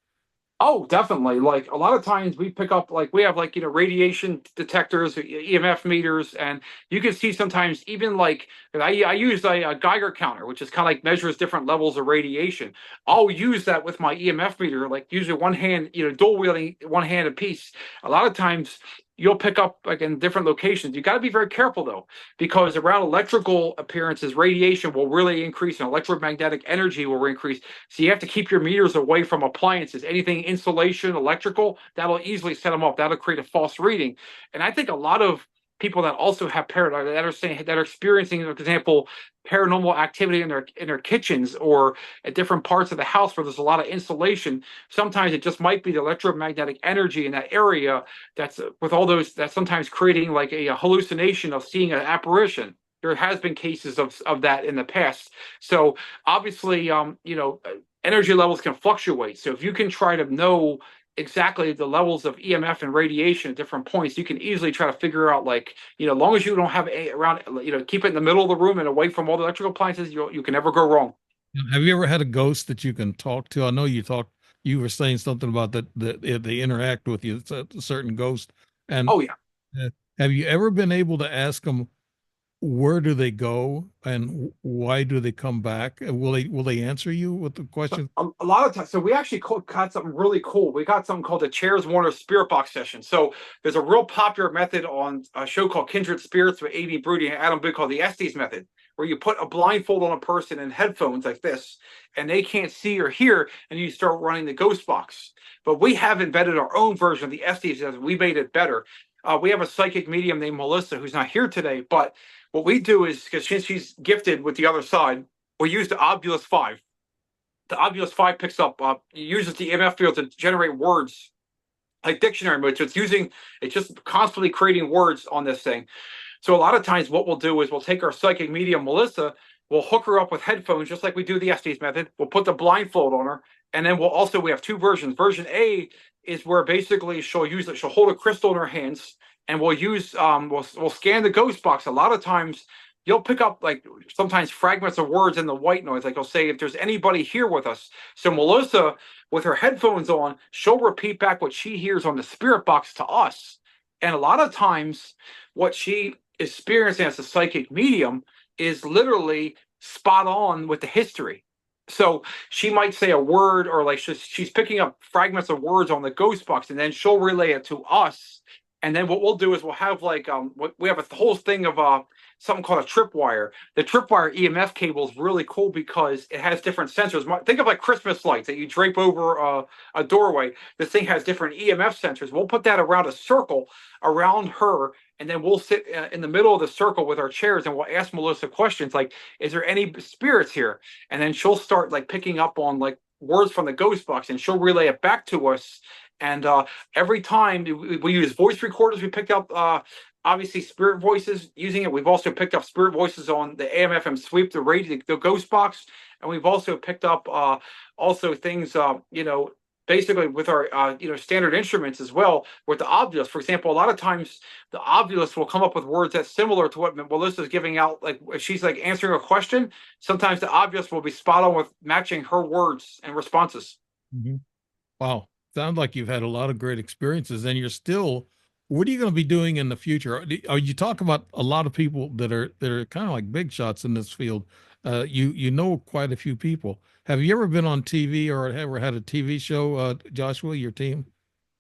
Oh, definitely. Like a lot of times we pick up, like we have like, you know, radiation detectors, EMF meters, and you can see sometimes even like I use a Geiger counter, which is kind of like measures different levels of radiation. I'll use that with my EMF meter, like usually one hand, you know, dual wielding one hand a piece. A lot of times you'll pick up like in different locations. You got to be very careful though, because around electrical appearances, radiation will really increase and electromagnetic energy will increase. So you have to keep your meters away from appliances, anything insulation, electrical, that'll easily set them off. That'll create a false reading. And I think a lot of people that also have that are experiencing, for example, paranormal activity in their kitchens or at different parts of the house where there's a lot of insulation. Sometimes it just might be the electromagnetic energy in that area that's with all those that's sometimes creating like a hallucination of seeing an apparition. There has been cases of that in the past. So obviously, you know, energy levels can fluctuate. So if you can try to know exactly the levels of EMF and radiation at different points, you can easily try to figure out, like, you know, as long as you don't have around, you know, keep it in the middle of the room and away from all the electrical appliances, you can never go wrong. Have you ever had a ghost that you can talk to? I know you were saying something about that they interact with you, it's a certain ghost. And Oh yeah. have you ever been able to ask them where do they go and why do they come back? And will they answer you with the question? A lot of times, so we actually got something really cool. We got something called the Chairs Warner Spirit Box Session. So there's a real popular method on a show called Kindred Spirits with A.B. Broody and Adam Big called the Estes method, where you put a blindfold on a person and headphones like this, and they can't see or hear, and you start running the ghost box. But we have invented our own version of the Estes. We made it better. We have a psychic medium named Melissa who's not here today, but what we do is, because she's gifted with the other side, we use the Obulus 5. The Obulus 5 picks up, uses the EMF field to generate words like dictionary mode. So it's just constantly creating words on this thing. So a lot of times what we'll do is we'll take our psychic medium, Melissa, we'll hook her up with headphones, just like we do the Estes method. We'll put the blindfold on her. And then we have two versions. Version A is where basically she'll hold a crystal in her hands, and we'll scan the ghost box. A lot of times you'll pick up like sometimes fragments of words in the white noise. Like I'll say, if there's anybody here with us. So Melissa, with her headphones on, she'll repeat back what she hears on the spirit box to us. And a lot of times what she is experiencing as a psychic medium is literally spot on with the history. So she might say a word, or like she's picking up fragments of words on the ghost box, and then she'll relay it to us. And then what we'll do is we'll have like we have a whole thing of something called a tripwire. The tripwire EMF cable is really cool because it has different sensors. Think of like Christmas lights that you drape over a doorway. This thing has different EMF sensors. We'll put that around a circle around her, and then we'll sit in the middle of the circle with our chairs, and we'll ask Melissa questions like, is there any spirits here? And then she'll start like picking up on like words from the ghost box, and she'll relay it back to us. And every time we use voice recorders, we picked up obviously spirit voices using it. We've also picked up spirit voices on the AM/FM sweep, the radio, the ghost box, and we've also picked up also things you know, basically with our you know, standard instruments as well with the Obulus. For example, a lot of times the Obulus will come up with words that's similar to what Melissa's giving out. Like if she's like answering a question, sometimes the Obulus will be spot on with matching her words and responses. Mm-hmm. Wow. Sounds like you've had a lot of great experiences, and you're still. What are you going to be doing in the future? Are you talking about a lot of people that are kind of like big shots in this field? You know quite a few people. Have you ever been on TV or ever had a TV show, Joshua? Your team?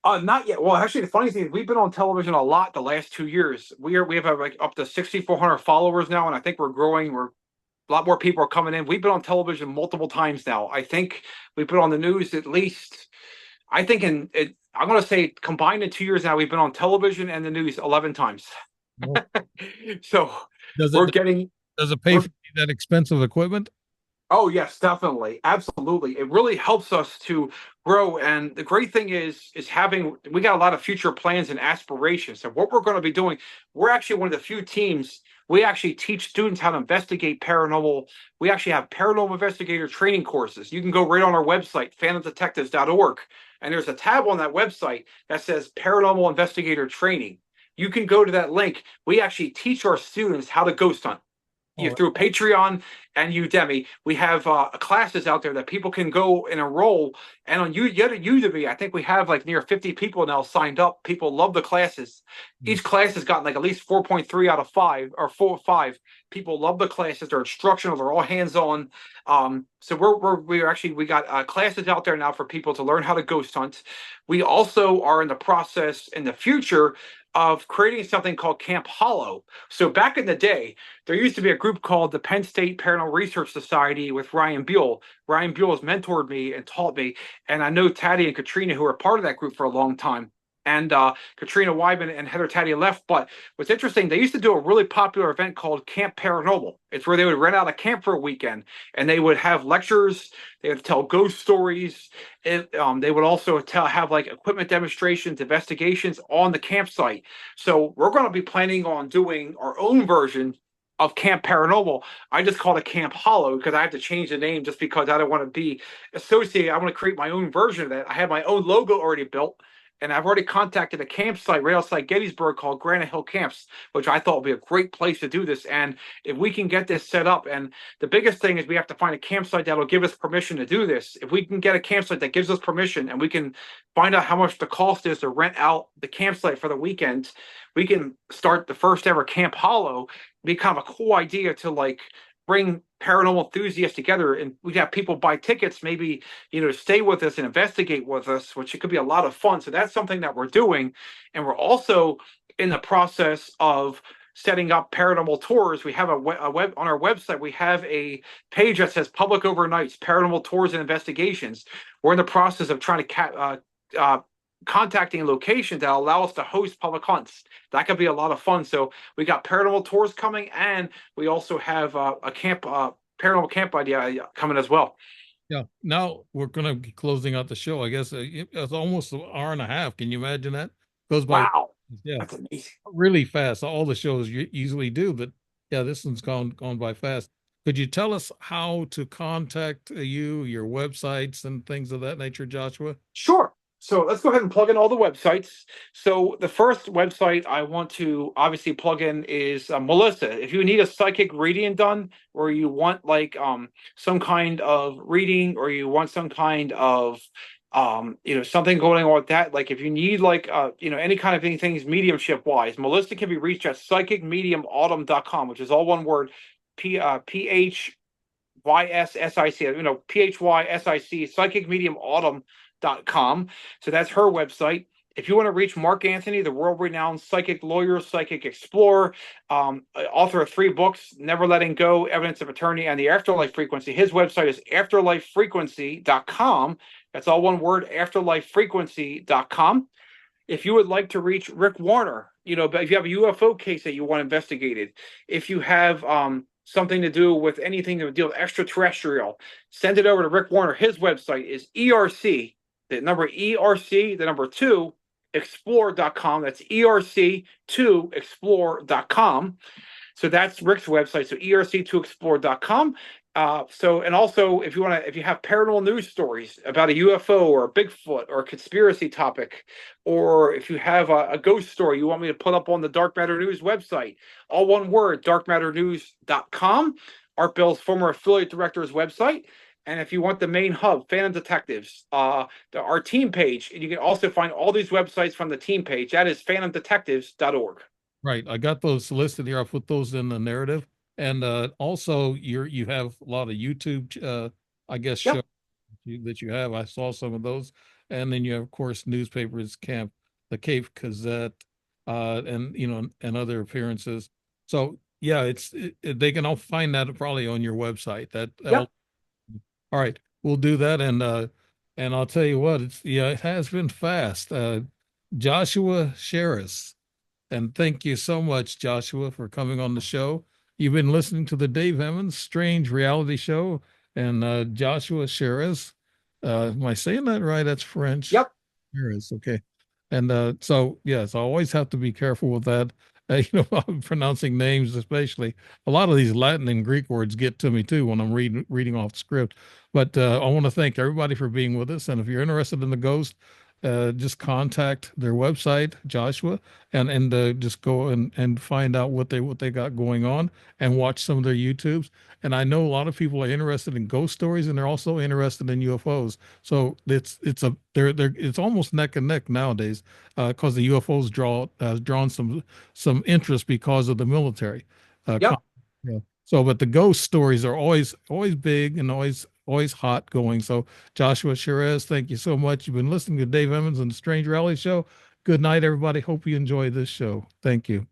Not yet. Well, actually, the funny thing is we've been on television a lot the last 2 years. We have like up to 6,400 followers now, and I think we're growing. We're a lot more people are coming in. We've been on television multiple times now. I think we put on the news at least. I think I'm going to say combined in 2 years now, we've been on television and the news 11 times. Oh. So Does we're it getting. pay we're- for that expensive equipment? Oh, yes, definitely. Absolutely. It really helps us to grow. And the great thing is we got a lot of future plans and aspirations. So what we're going to be doing, we're actually one of the few teams. We actually teach students how to investigate paranormal. We actually have paranormal investigator training courses. You can go right on our website, phantomdetectives.org, and there's a tab on that website that says paranormal investigator training. You can go to that link. We actually teach our students how to ghost hunt. Oh, Through Patreon and Udemy, we have classes out there that people can go and enroll. And on Udemy, I think we have like near 50 people now signed up. People love the classes. Each class has gotten like at least 4.3 out of 5 or 4 or 5. People love the classes. They're instructional. They're all hands-on. So we got classes out there now for people to learn how to ghost hunt. We also are in the process in the future of creating something called Camp Hollow. So back in the day, there used to be a group called the Penn State Paranormal Research Society with Ryan Buell. Ryan Buell has mentored me and taught me, and I know Taddy and Katrina, who are part of that group for a long time. And Katrina Wyman and Heather Taddy left. But what's interesting, they used to do a really popular event called Camp Paranormal. It's where they would rent out a camp for a weekend, and they would have lectures. They would tell ghost stories. They would also have like equipment demonstrations, investigations on the campsite. So we're going to be planning on doing our own version of Camp Paranormal. I just called it Camp Hollow because I had to change the name just because I don't want to be associated. I want to create my own version of that. I have my own logo already built. And I've already contacted a campsite right outside Gettysburg called Granite Hill Camps, which I thought would be a great place to do this. And if we can get this set up, and the biggest thing is we have to find a campsite that will give us permission to do this. If we can get a campsite that gives us permission and we can find out how much the cost is to rent out the campsite for the weekend, we can start the first ever Camp Hollow. Be kind of a cool idea to like bring paranormal enthusiasts together, and we have people buy tickets, maybe, to stay with us and investigate with us, which it could be a lot of fun. So that's something that we're doing. And we're also in the process of setting up paranormal tours. We have a web on our website. We have a page that says Public Overnights, Paranormal Tours and Investigations. We're in the process of trying to contacting locations that allow us to host public hunts. That could be a lot of fun. So we got paranormal tours coming, and we also have a paranormal camp idea coming as well. Yeah. Now we're going to be closing out the show. I guess it's almost an hour and a half. Can you imagine that? Goes by. Wow, Yeah, that's amazing. really fast. All the shows usually do, but yeah, this one's gone by fast. Could you tell us how to contact you, your websites and things of that nature, Joshua? Sure. So let's go ahead and plug in all the websites. So the first website I want to obviously plug in is Melissa. If you need a psychic reading done, or you want like some kind of reading, or you want some kind of something going on with that, like if you need like any kind of things mediumship wise, Melissa can be reached at psychicmediumautumn.com, which is all one word, PHYSSIC, PHYSIC, psychicmediumautumn.com. So that's her website. If you want to reach Mark Anthony, the world-renowned psychic lawyer, psychic explorer, author of 3 books, Never Letting Go, Evidence of Eternity, and the Afterlife Frequency, his website is afterlifefrequency.com. That's all one word, afterlifefrequency.com. If you would like to reach Rick Warner, but if you have a UFO case that you want investigated, if you have something to do with anything to deal with extraterrestrial, send it over to Rick Warner. His website is ERC, the number ERC, the number 2, explore.com. That's ERC2explore.com. So that's Rick's website. So ERC2explore.com. And also if you have paranormal news stories about a UFO or a Bigfoot or a conspiracy topic, or if you have a ghost story you want me to put up on the Dark Matter News website, all one word, darkmatternews.com, Art Bell's former affiliate director's website. And if you want the main hub, Phantom Detectives, our team page, and you can also find all these websites from the team page. That is phantomdetectives.org. Right. I got those listed here. I'll put those in the narrative. And also you have a lot of YouTube, I guess, Yep. shows that you have. I saw some of those. And then you have, of course, newspapers, the Cape Gazette, and, you know, and other appearances. So yeah, they can all find that probably on your website. Yep. All right, we'll do that. And I'll tell you what, it has been fast. Joshua Sherris. And thank you so much, Joshua, for coming on the show. You've been listening to the Dave Emmons Strange Reality Show, and Joshua Sherris. Am I saying that right? That's French. Yep. Sherris, okay. And so, yes, I always have to be careful with that. I'm pronouncing names, especially a lot of these Latin and Greek words get to me too when I'm reading off the script. But I want to thank everybody for being with us. And if you're interested in the ghost, just contact their website, Joshua, and just go and find out what they got going on and watch some of their YouTubes. And I know a lot of people are interested in ghost stories, and they're also interested in UFOs. So it's almost neck and neck nowadays, because the UFOs drawn some interest because of the military. Yep. Yeah. So, but the ghost stories are always big and always hot going. So, Joshua Sherris, thank you so much. You've been listening to Dave Emmons and the Strange Reality Show. Good night, everybody. Hope you enjoy this show. Thank you.